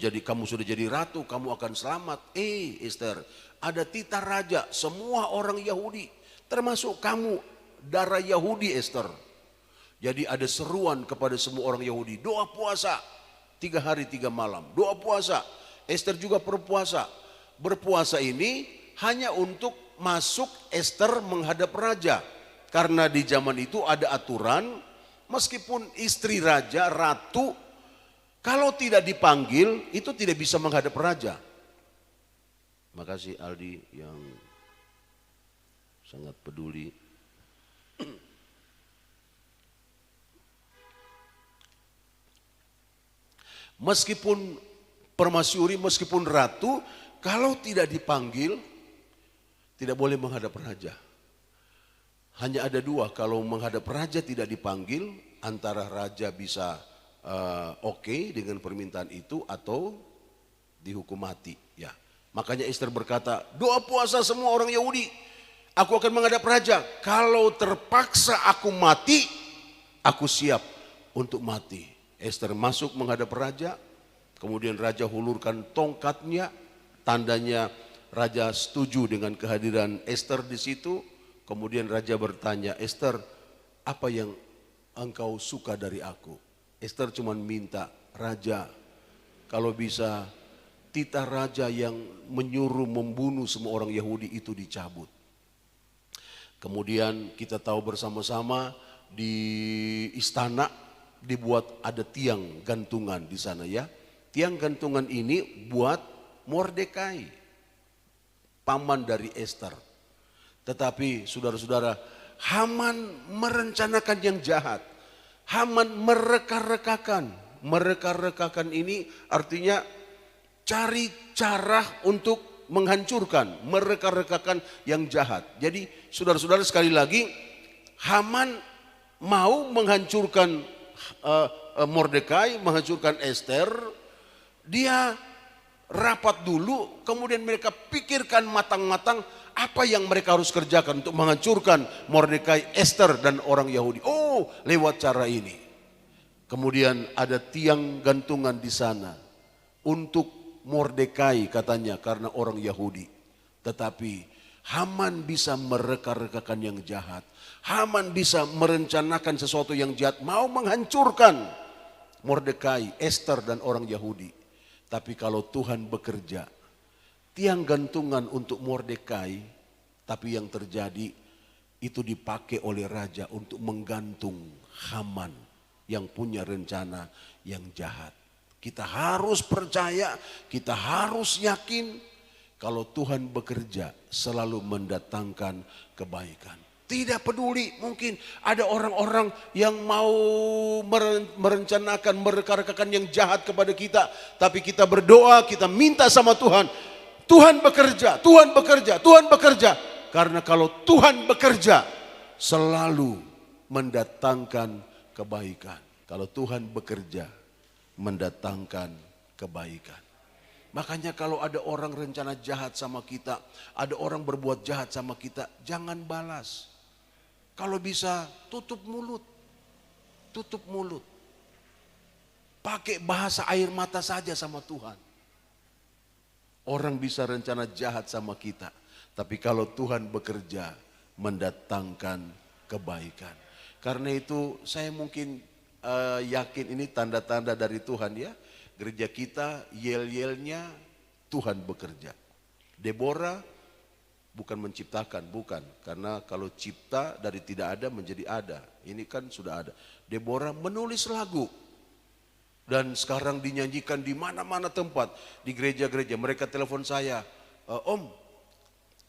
jadi ratu, kamu akan selamat. Esther, ada titah raja, semua orang Yahudi, termasuk kamu, darah Yahudi Esther. Jadi ada seruan kepada semua orang Yahudi, doa puasa 3 hari 3 malam, doa puasa. Esther juga berpuasa. Berpuasa ini hanya untuk masuk Esther menghadap raja. Karena di zaman itu ada aturan, meskipun istri raja, ratu, kalau tidak dipanggil, itu tidak bisa menghadap raja. Makasih Aldi yang sangat peduli. Meskipun permasyuri, meskipun ratu, kalau tidak dipanggil, tidak boleh menghadap raja. Hanya ada 2, kalau menghadap raja tidak dipanggil, antara raja bisa oke dengan permintaan itu atau dihukum mati. Ya, makanya Esther berkata, doa puasa semua orang Yahudi. Aku akan menghadap raja. Kalau terpaksa aku mati, aku siap untuk mati. Esther masuk menghadap raja. Kemudian raja hulurkan tongkatnya. Tandanya raja setuju dengan kehadiran Esther di situ. Kemudian raja bertanya, Esther, apa yang engkau suka dari aku? Esther cuma minta, raja, kalau bisa titah raja yang menyuruh membunuh semua orang Yahudi itu dicabut. Kemudian kita tahu bersama-sama di istana dibuat ada tiang gantungan di sana, ya. Tiang gantungan ini buat Mordekai, paman dari Esther. Tetapi saudara-saudara, Haman merencanakan yang jahat. Haman mereka-rekakan. Mereka-rekakan ini artinya cari cara untuk menghancurkan. Mereka-rekakan yang jahat. Jadi saudara-saudara, sekali lagi, Haman mau menghancurkan Mordekai, menghancurkan Esther. Dia rapat dulu, kemudian mereka pikirkan matang-matang apa yang mereka harus kerjakan untuk menghancurkan Mordekai, Esther, dan orang Yahudi. Oh, lewat cara ini. Kemudian ada tiang gantungan di sana untuk Mordekai katanya karena orang Yahudi. Tetapi Haman bisa mereka-rekakan yang jahat. Haman bisa merencanakan sesuatu yang jahat, mau menghancurkan Mordekai, Esther, dan orang Yahudi. Tapi kalau Tuhan bekerja, tiang gantungan untuk Mordekai, tapi yang terjadi itu dipakai oleh raja untuk menggantung Haman yang punya rencana yang jahat. Kita harus percaya, kita harus yakin kalau Tuhan bekerja selalu mendatangkan kebaikan. Tidak peduli, mungkin ada orang-orang yang mau merencanakan, mereka-rekakan yang jahat kepada kita. Tapi kita berdoa, kita minta sama Tuhan. Tuhan bekerja, Tuhan bekerja, Tuhan bekerja. Karena kalau Tuhan bekerja selalu mendatangkan kebaikan. Kalau Tuhan bekerja mendatangkan kebaikan. Makanya kalau ada orang rencana jahat sama kita, ada orang berbuat jahat sama kita, jangan balas. Kalau bisa tutup mulut. Tutup mulut. Pakai bahasa air mata saja sama Tuhan. Orang bisa rencana jahat sama kita, tapi kalau Tuhan bekerja mendatangkan kebaikan. Karena itu saya mungkin yakin ini tanda-tanda dari Tuhan ya. Gereja kita yel-yelnya Tuhan bekerja. Deborah bukan menciptakan, bukan. Karena kalau cipta dari tidak ada menjadi ada. Ini kan sudah ada. Deborah menulis lagu. Dan sekarang dinyanyikan di mana-mana tempat. Di gereja-gereja. Mereka telepon saya. Om,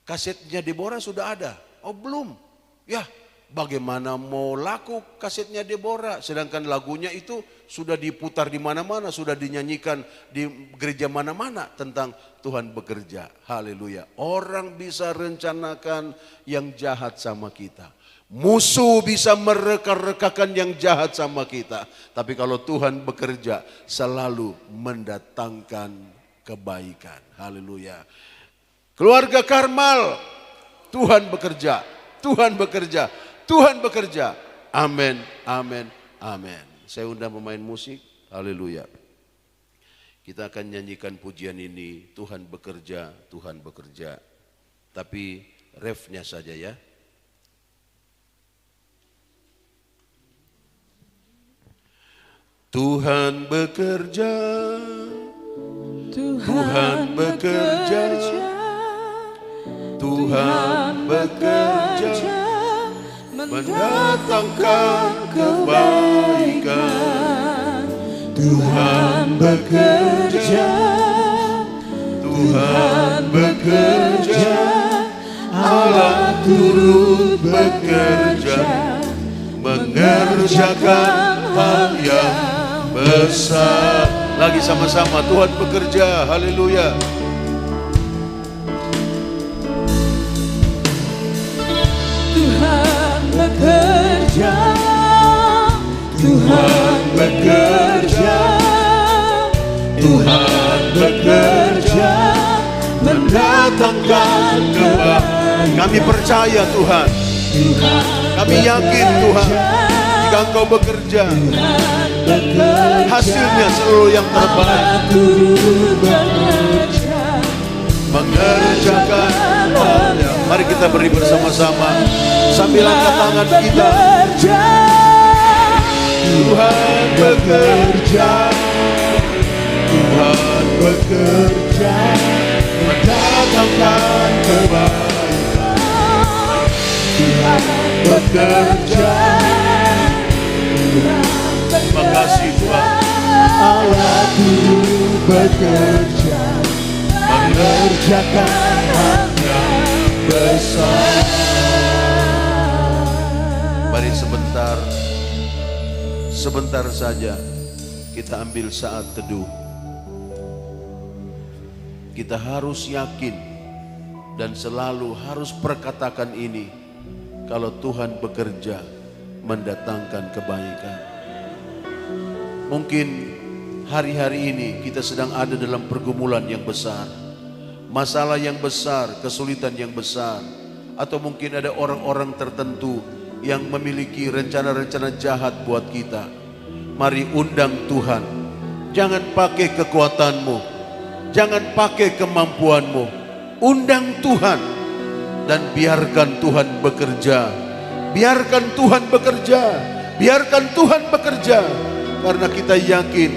kasetnya Deborah sudah ada. Oh belum. Ya, bagaimana mau laku kasetnya Deborah? Sedangkan lagunya itu sudah diputar di mana-mana, sudah dinyanyikan di gereja mana-mana tentang Tuhan bekerja. Haleluya. Orang bisa rencanakan yang jahat sama kita. Musuh bisa mereka-rekakan yang jahat sama kita. Tapi kalau Tuhan bekerja selalu mendatangkan kebaikan. Haleluya. Keluarga Karmal, Tuhan bekerja. Tuhan bekerja. Tuhan bekerja. Amin, amin, amin. Saya undang pemain musik. Haleluya. Kita akan nyanyikan pujian ini. Tuhan bekerja, Tuhan bekerja. Tapi refnya saja ya. Tuhan bekerja. Tuhan bekerja. Tuhan bekerja. Mendatangkan kebaikan. Tuhan bekerja. Tuhan bekerja. Allah turut bekerja. Mengerjakan hal yang besar. Lagi sama-sama, Tuhan bekerja. Haleluya. Bekerja, Tuhan bekerja, Tuhan bekerja, mendatangkan kebaikan. Kami percaya Tuhan, kami yakin Tuhan, jika Engkau bekerja, hasilnya selalu yang terbaik. Mengerjakan hal-hal. Mari kita beri bersama-sama sambil angkat tangan kita. Tuhan bekerja, Tuhan bekerja, mendatangkan kebaikan. Tuhan bekerja, terima kasih Tuhan. Allah turut bekerja, mengerjakan hal yang besar. Mari sebentar saja kita ambil saat teduh. Kita harus yakin dan selalu harus perkatakan ini. Kalau Tuhan bekerja mendatangkan kebaikan. Mungkin hari-hari ini kita sedang ada dalam pergumulan yang besar, masalah yang besar, kesulitan yang besar, atau mungkin ada orang-orang tertentu yang memiliki rencana-rencana jahat buat kita. Mari undang Tuhan. Jangan pakai kekuatanmu, jangan pakai kemampuanmu. Undang Tuhan dan biarkan Tuhan bekerja. Biarkan Tuhan bekerja. Biarkan Tuhan bekerja. Karena kita yakin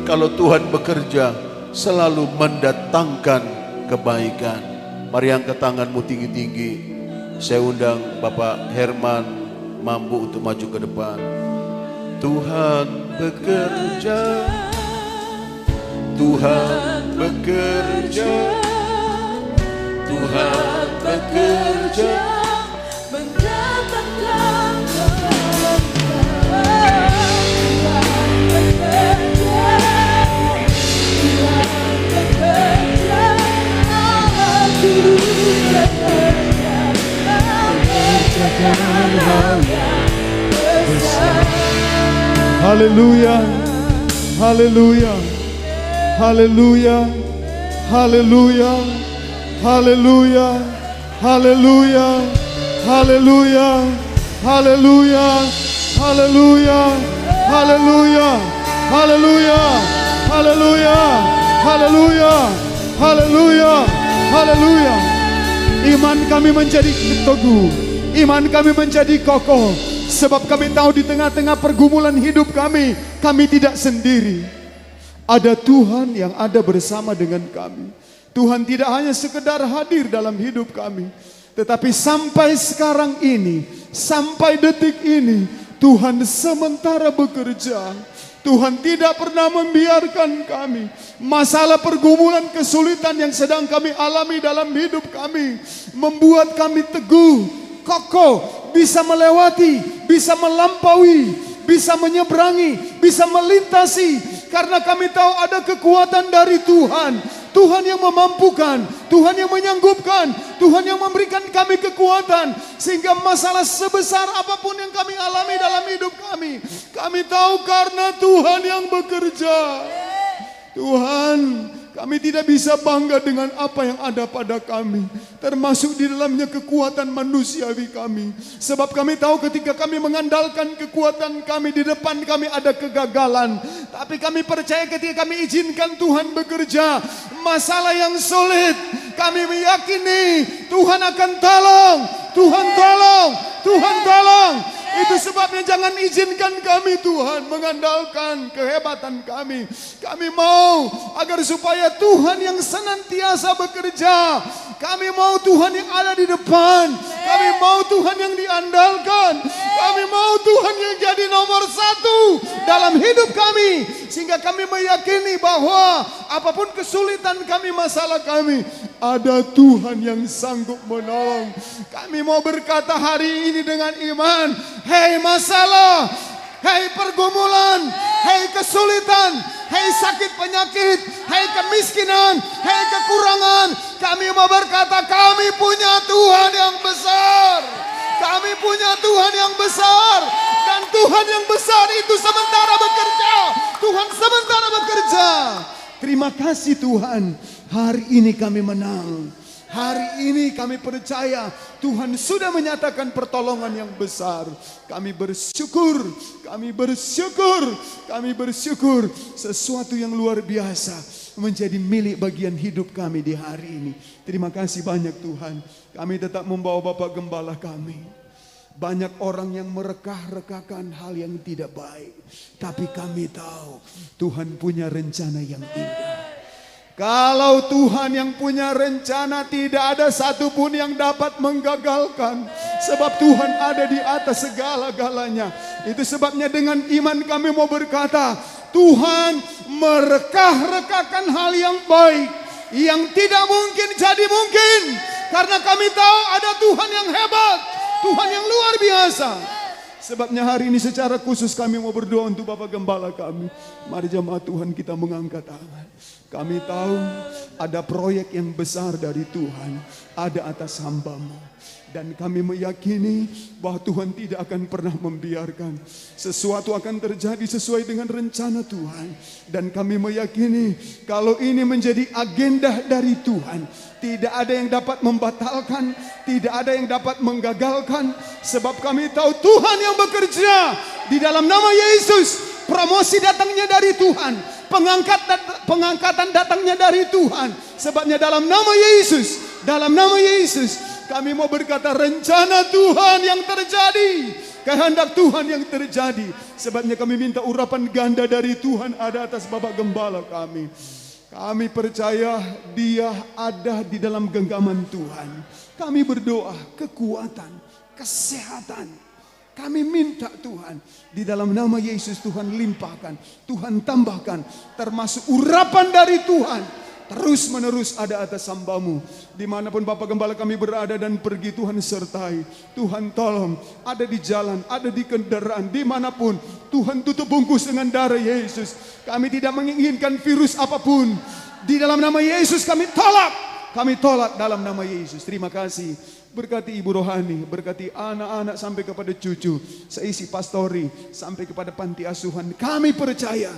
kalau Tuhan bekerja selalu mendatangkan kebaikan. Mari angkat tanganmu tinggi-tinggi. Saya undang Bapak Herman Mambu untuk maju ke depan. Tuhan bekerja, Tuhan bekerja, Tuhan bekerja. Mendatangkan kemenangan. Tuhan bekerja, Tuhan bekerja, Allah turut bekerja, mengerjakan hal yang besar. Haleluya, haleluya, haleluya, haleluya, haleluya, haleluya, haleluya, haleluya, haleluya, haleluya, haleluya, haleluya, haleluya, haleluya, haleluya. Iman kami menjadi teguh, iman kami menjadi kokoh, sebab kami tahu di tengah-tengah pergumulan hidup kami tidak sendiri. Ada Tuhan yang ada bersama dengan kami. Tuhan tidak hanya sekedar hadir dalam hidup kami, tetapi sampai sekarang ini, sampai detik ini, Tuhan sementara bekerja. Tuhan tidak pernah membiarkan kami. Masalah pergumulan kesulitan yang sedang kami alami dalam hidup kami membuat kami teguh, kokoh, bisa melewati, bisa melampaui, bisa menyeberangi, bisa melintasi. Karena kami tahu ada kekuatan dari Tuhan. Tuhan yang memampukan, Tuhan yang menyanggupkan, Tuhan yang memberikan kami kekuatan. Sehingga masalah sebesar apapun yang kami alami dalam hidup kami tahu karena Tuhan yang bekerja. Tuhan, kami tidak bisa bangga dengan apa yang ada pada kami, termasuk di dalamnya kekuatan manusiawi kami. Sebab kami tahu ketika kami mengandalkan kekuatan kami, di depan kami ada kegagalan. Tapi kami percaya ketika kami izinkan Tuhan bekerja, masalah yang sulit, kami meyakini Tuhan akan tolong, Tuhan tolong, Tuhan tolong. Itu sebabnya jangan izinkan kami Tuhan mengandalkan kehebatan kami. Kami mau agar supaya Tuhan yang senantiasa bekerja. Kami mau Tuhan yang ada di depan. Kami mau Tuhan yang diandalkan. Kami mau Tuhan yang jadi nomor satu dalam hidup kami. Sehingga kami meyakini bahwa apapun kesulitan kami, masalah kami, ada Tuhan yang sanggup menolong. Kami mau berkata hari ini dengan iman, hei masalah, hei pergumulan, hei kesulitan, hei sakit penyakit, hei kemiskinan, hei kekurangan, kami mau berkata kami punya Tuhan yang besar. Kami punya Tuhan yang besar. Dan Tuhan yang besar itu sementara bekerja. Tuhan sementara bekerja. Terima kasih Tuhan. Hari ini kami menang. Hari ini kami percaya Tuhan sudah menyatakan pertolongan yang besar. Kami bersyukur, kami bersyukur, kami bersyukur. Sesuatu yang luar biasa menjadi milik bagian hidup kami di hari ini. Terima kasih banyak Tuhan. Kami tetap membawa Bapak Gembala kami. Banyak orang yang merekah-rekahkan hal yang tidak baik. Tapi kami tahu Tuhan punya rencana yang indah. Kalau Tuhan yang punya rencana, tidak ada satupun yang dapat menggagalkan. Sebab Tuhan ada di atas segala-galanya. Itu sebabnya dengan iman kami mau berkata, Tuhan merekah-rekahkan hal yang baik, yang tidak mungkin jadi mungkin. Karena kami tahu ada Tuhan yang hebat, Tuhan yang luar biasa. Sebabnya hari ini secara khusus kami mau berdoa untuk Bapak Gembala kami. Mari jemaat Tuhan kita mengangkat tangan. Kami tahu ada proyek yang besar dari Tuhan, ada atas hamba-Mu. Dan kami meyakini bahwa Tuhan tidak akan pernah membiarkan sesuatu akan terjadi sesuai dengan rencana Tuhan. Dan kami meyakini kalau ini menjadi agenda dari Tuhan, tidak ada yang dapat membatalkan, tidak ada yang dapat menggagalkan. Sebab kami tahu Tuhan yang bekerja di dalam nama Yesus. Promosi datangnya dari Tuhan, pengangkatan datangnya dari Tuhan. Sebabnya dalam nama Yesus, dalam nama Yesus, kami mau berkata rencana Tuhan yang terjadi, kehendak Tuhan yang terjadi. Sebabnya kami minta urapan ganda dari Tuhan ada atas Bapak Gembala kami. Kami percaya dia ada di dalam genggaman Tuhan. Kami berdoa kekuatan, kesehatan. Kami minta Tuhan di dalam nama Yesus, Tuhan limpahkan, Tuhan tambahkan, termasuk urapan dari Tuhan terus menerus ada atas hamba-Mu. Dimanapun Bapak Gembala kami berada dan pergi, Tuhan sertai. Tuhan tolong, ada di jalan, ada di kendaraan, dimanapun Tuhan tutup bungkus dengan darah Yesus. Kami tidak menginginkan virus apapun. Di dalam nama Yesus kami tolak dalam nama Yesus. Terima kasih. Berkati Ibu Rohani, berkati anak-anak sampai kepada cucu, seisi pastori sampai kepada panti asuhan. Kami percaya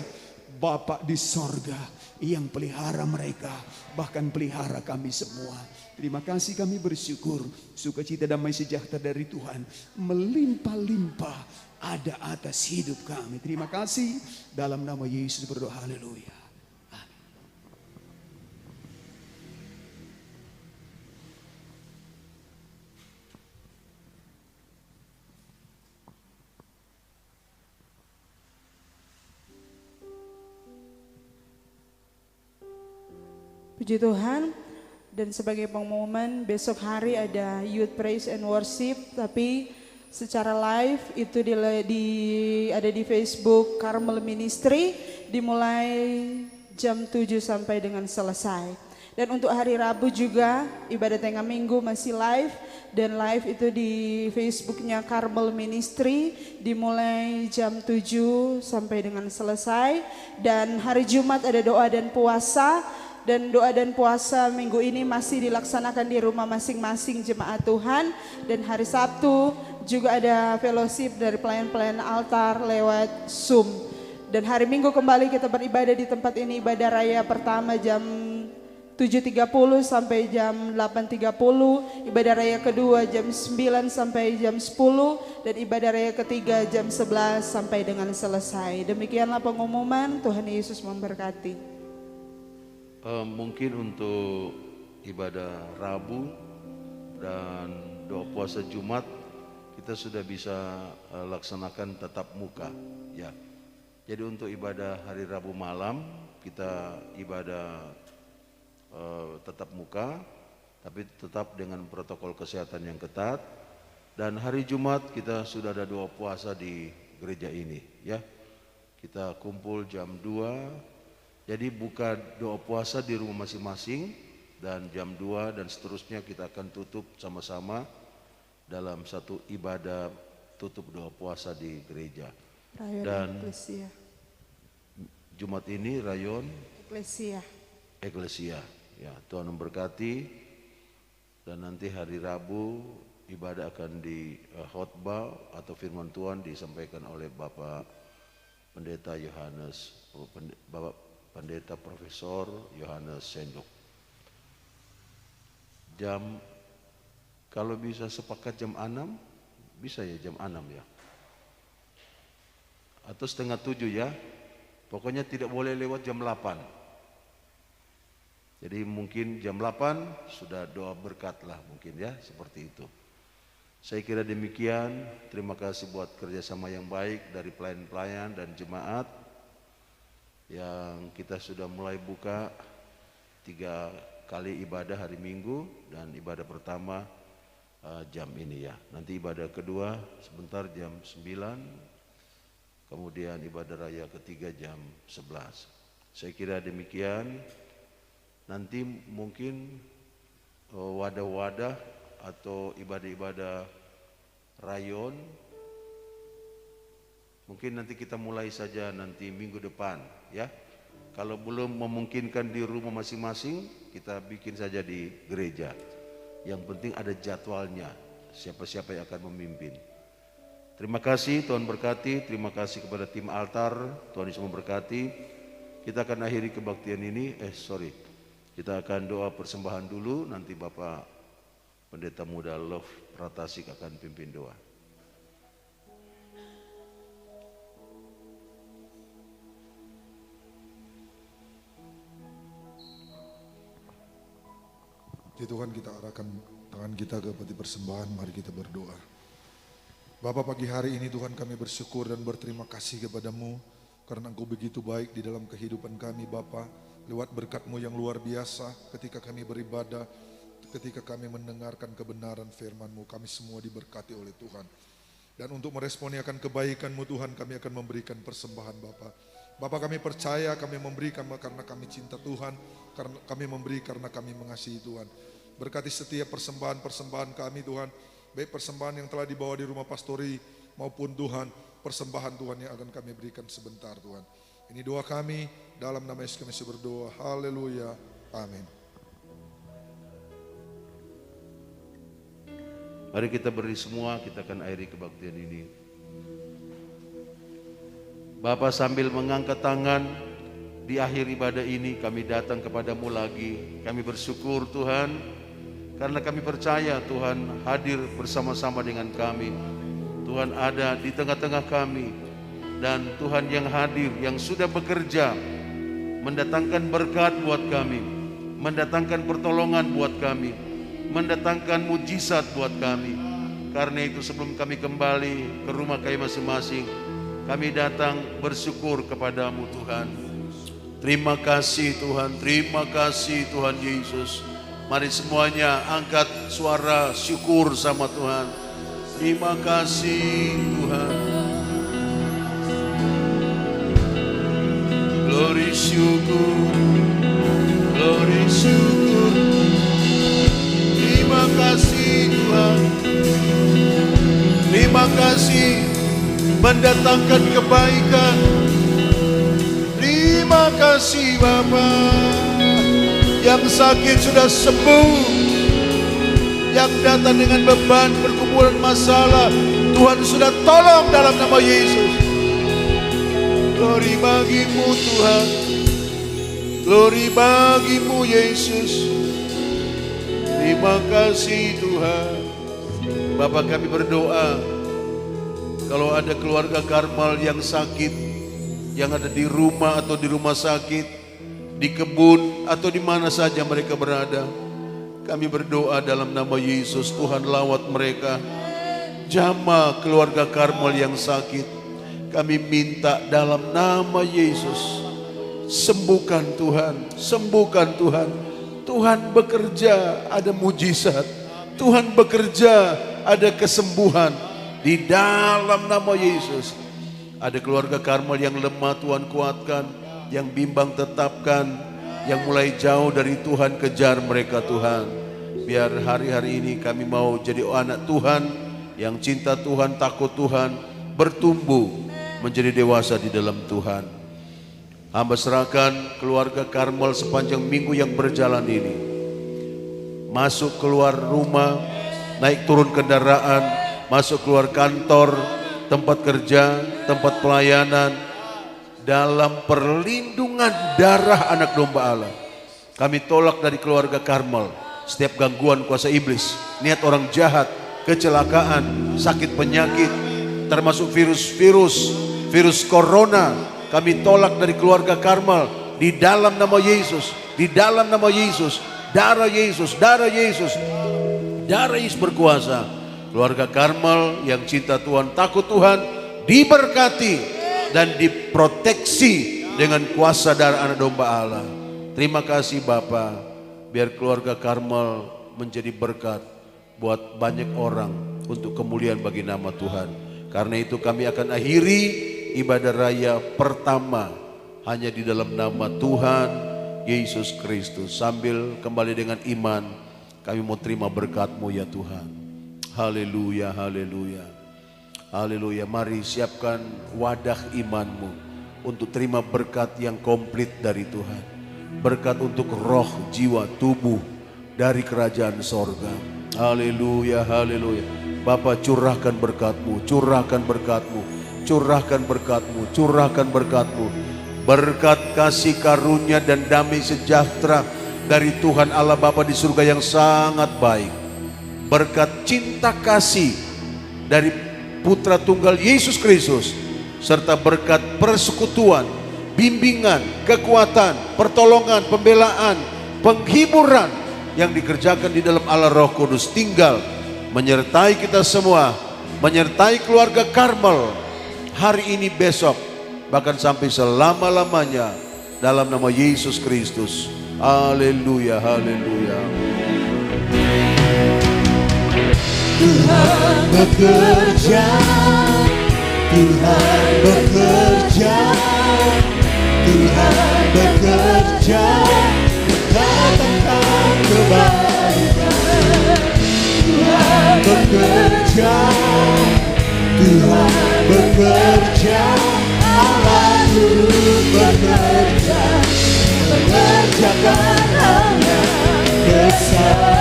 Bapak di sorga yang pelihara mereka, bahkan pelihara kami semua. Terima kasih, kami bersyukur. Sukacita damai sejahtera dari Tuhan melimpah-limpah ada atas hidup kami. Terima kasih, dalam nama Yesus berdoa, haleluya. Puji Tuhan. Dan sebagai pengumuman, besok hari ada Youth Praise and Worship, tapi secara live itu ada di Facebook Carmel Ministry, dimulai jam 7 sampai dengan selesai. Dan untuk hari Rabu juga ibadah tengah minggu masih live, dan live itu di Facebooknya Carmel Ministry, dimulai jam 7 sampai dengan selesai. Dan hari Jumat ada doa dan puasa. Dan doa dan puasa minggu ini masih dilaksanakan di rumah masing-masing jemaat Tuhan. Dan hari Sabtu juga ada fellowship dari pelayan-pelayan altar lewat Zoom. Dan hari Minggu kembali kita beribadah di tempat ini, ibadah raya pertama jam 7.30 sampai jam 8.30. Ibadah raya kedua jam 9 sampai jam 10. Dan ibadah raya ketiga jam 11 sampai dengan selesai. Demikianlah pengumuman, Tuhan Yesus memberkati. Mungkin untuk ibadah Rabu dan doa puasa Jumat kita sudah bisa laksanakan tatap muka, ya. Jadi untuk ibadah hari Rabu malam kita ibadah tatap muka, tapi tetap dengan protokol kesehatan yang ketat. Dan hari Jumat kita sudah ada doa puasa di gereja ini, ya. Kita kumpul jam 2. Jadi buka doa puasa di rumah masing-masing, dan jam 2 dan seterusnya kita akan tutup sama-sama dalam satu ibadah tutup doa puasa di gereja. Rayon Dan Eklesia. Jumat ini Rayon Eklesia. Ya, Tuhan memberkati. Dan nanti hari Rabu ibadah akan di khotbah atau firman Tuhan disampaikan oleh Bapak Pendeta Yohanes, Bapak Pendeta Profesor Yohanes Senduk. Jam, kalau bisa sepakat jam 6, bisa ya jam 6 ya. Atau setengah 7 ya. Pokoknya tidak boleh lewat jam 8. Jadi mungkin jam 8 sudah doa berkat lah mungkin ya, seperti itu. Saya kira demikian. Terima kasih buat kerjasama yang baik dari pelayan-pelayan dan jemaat yang kita sudah mulai buka 3 kali ibadah hari Minggu, dan ibadah pertama jam ini ya. Nanti ibadah kedua sebentar jam 9, kemudian ibadah raya ketiga jam 11. Saya kira demikian. Nanti mungkin wadah-wadah atau ibadah-ibadah rayon mungkin nanti kita mulai saja nanti minggu depan ya. Kalau belum memungkinkan di rumah masing-masing, kita bikin saja di gereja. Yang penting ada jadwalnya, siapa-siapa yang akan memimpin. Terima kasih, Tuhan berkati. Terima kasih kepada tim altar, Tuhan Yesus memberkati. Kita akan akhiri kebaktian ini. Kita akan doa persembahan dulu. Nanti Bapak Pendeta Muda Love Pratasik akan pimpin doa. Ya Tuhan, kita arahkan tangan kita kepada persembahan, mari kita berdoa. Bapa, pagi hari ini Tuhan kami bersyukur dan berterima kasih kepadamu karena Engkau begitu baik di dalam kehidupan kami Bapa. lewat berkat-Mu yang luar biasa ketika kami beribadah, ketika kami mendengarkan kebenaran firman-Mu, kami semua diberkati oleh Tuhan. Dan untuk meresponi akan kebaikan-Mu Tuhan, kami akan memberikan persembahan Bapa. Bapa, kami percaya kami memberikan karena kami cinta Tuhan, karena kami memberi karena kami mengasihi Tuhan. Berkati setiap persembahan-persembahan kami Tuhan, baik persembahan yang telah dibawa di rumah pastori maupun Tuhan, persembahan Tuhan yang akan kami berikan sebentar Tuhan. Ini doa kami, dalam nama Yesus kami berdoa. Haleluya. Amin. Mari kita beri semua, kita akan akhiri kebaktian ini. Bapa, sambil mengangkat tangan di akhir ibadah ini, kami datang kepadamu lagi. Kami bersyukur Tuhan, karena kami percaya Tuhan hadir bersama-sama dengan kami. Tuhan ada di tengah-tengah kami. Dan Tuhan yang hadir, yang sudah bekerja, mendatangkan berkat buat kami, mendatangkan pertolongan buat kami, mendatangkan mujizat buat kami. Karena itu sebelum kami kembali ke rumah kami masing-masing, kami datang bersyukur kepadamu Tuhan. Terima kasih Tuhan, terima kasih Tuhan Yesus. Mari semuanya angkat suara syukur sama Tuhan. Terima kasih Tuhan. Glory syukur, glory syukur. Terima kasih Tuhan. Terima kasih mendatangkan kebaikan. Terima kasih Bapa. Yang sakit sudah sembuh, yang datang dengan beban pergumulan masalah, Tuhan sudah tolong dalam nama Yesus. Glory bagimu Tuhan, glory bagimu Yesus. Terima kasih Tuhan. Bapak, kami berdoa, kalau ada keluarga Karmel yang sakit, yang ada di rumah atau di rumah sakit, di kebun atau di mana saja mereka berada, kami berdoa dalam nama Yesus, Tuhan lawat mereka. Jamah keluarga Karmel yang sakit, kami minta dalam nama Yesus, sembuhkan Tuhan, sembuhkan Tuhan. Tuhan bekerja, ada mujizat. Tuhan bekerja, ada kesembuhan di dalam nama Yesus. Ada keluarga Karmel yang lemah, Tuhan kuatkan. Yang bimbang tetapkan, yang mulai jauh dari Tuhan kejar mereka Tuhan. Biar hari-hari ini kami mau jadi anak Tuhan, yang cinta Tuhan, takut Tuhan, bertumbuh menjadi dewasa di dalam Tuhan. Hamba serahkan keluarga Karmel sepanjang minggu yang berjalan ini. Masuk keluar rumah, naik turun kendaraan, masuk keluar kantor, tempat kerja, tempat pelayanan, dalam perlindungan darah anak domba Allah. Kami tolak dari keluarga Karmel setiap gangguan kuasa iblis, niat orang jahat, kecelakaan, sakit penyakit, termasuk virus corona. Kami tolak dari keluarga Karmel di dalam nama Yesus, di dalam nama Yesus. Darah Yesus, darah Yesus, darah Yesus berkuasa. Keluarga Karmel yang cinta Tuhan, takut Tuhan, diberkati dan diproteksi dengan kuasa darah anak domba Allah. Terima kasih Bapa, biar keluarga Karmel menjadi berkat buat banyak orang untuk kemuliaan bagi nama Tuhan. Karena itu kami akan akhiri ibadah raya pertama hanya di dalam nama Tuhan Yesus Kristus. Sambil kembali dengan iman, kami mau terima berkat-Mu ya Tuhan. Haleluya, haleluya. Haleluya, mari siapkan wadah imanmu untuk terima berkat yang komplit dari Tuhan. Berkat untuk roh, jiwa, tubuh dari kerajaan sorga. Haleluya, haleluya. Bapa, curahkan berkat-Mu, curahkan berkat-Mu, curahkan berkat-Mu, curahkan berkat-Mu. Berkat kasih karunia dan damai sejahtera dari Tuhan Allah Bapa di surga yang sangat baik. Berkat cinta kasih dari Putra Tunggal Yesus Kristus, serta berkat persekutuan, bimbingan, kekuatan, pertolongan, pembelaan, penghiburan yang dikerjakan di dalam Allah Roh Kudus tinggal menyertai kita semua, menyertai keluarga Karmel hari ini, besok, bahkan sampai selama-lamanya. dalam nama Yesus Kristus. Haleluya, haleluya. Tuhan bekerja, Tuhan bekerja, Tuhan bekerja, datangkan kebaikan. Tuhan bekerja, Tuhan bekerja, Allah turut bekerja, mengerjakan hal-hal besar.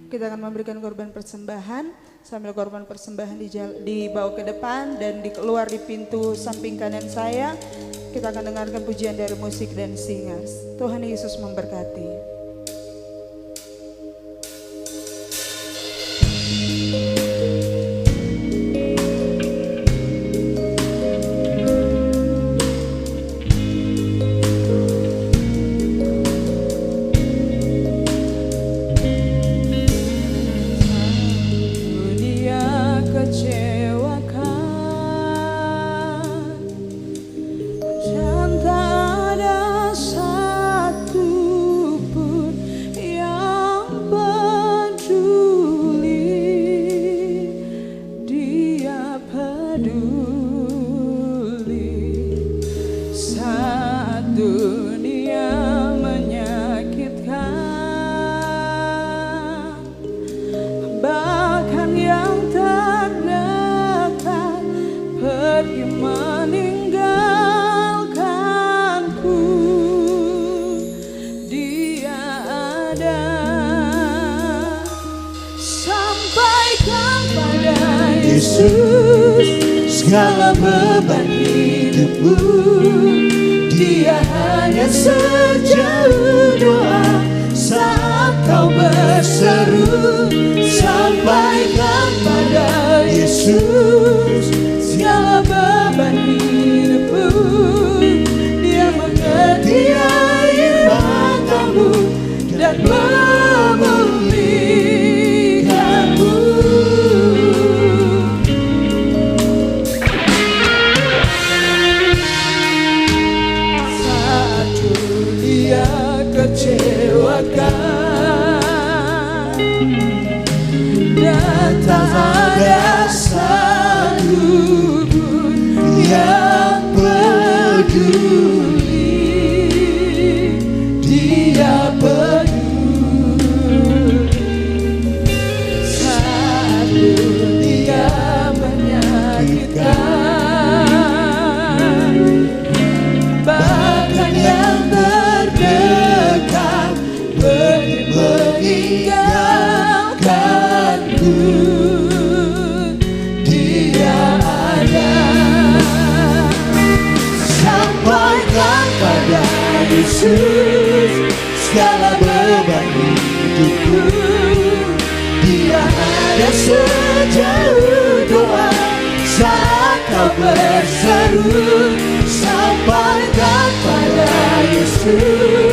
Kita akan memberikan korban persembahan, sambil korban persembahan dibawa ke depan dan keluar di pintu samping kanan saya. Kita akan dengarkan pujian dari musik dan singers. Tuhan Yesus memberkati. Yesus, segala beban hidupmu, Dia hanya sejauh doa. Saat kau berseru, sampaikan pada Yesus segala beban hidupmu. Dia mengerti air matamu dan memulihkanmu. Kecewakan dan tak ada satu pun yang peduli. Dia peduli saat dunia menyakitkan, bahkan yang terdekat meninggalkanku. Dia ada. Sampaikan pada Yesus segala beban hidupku. Dia ada sejauh doa. Saat kau berseru, sampaikan pada Yesus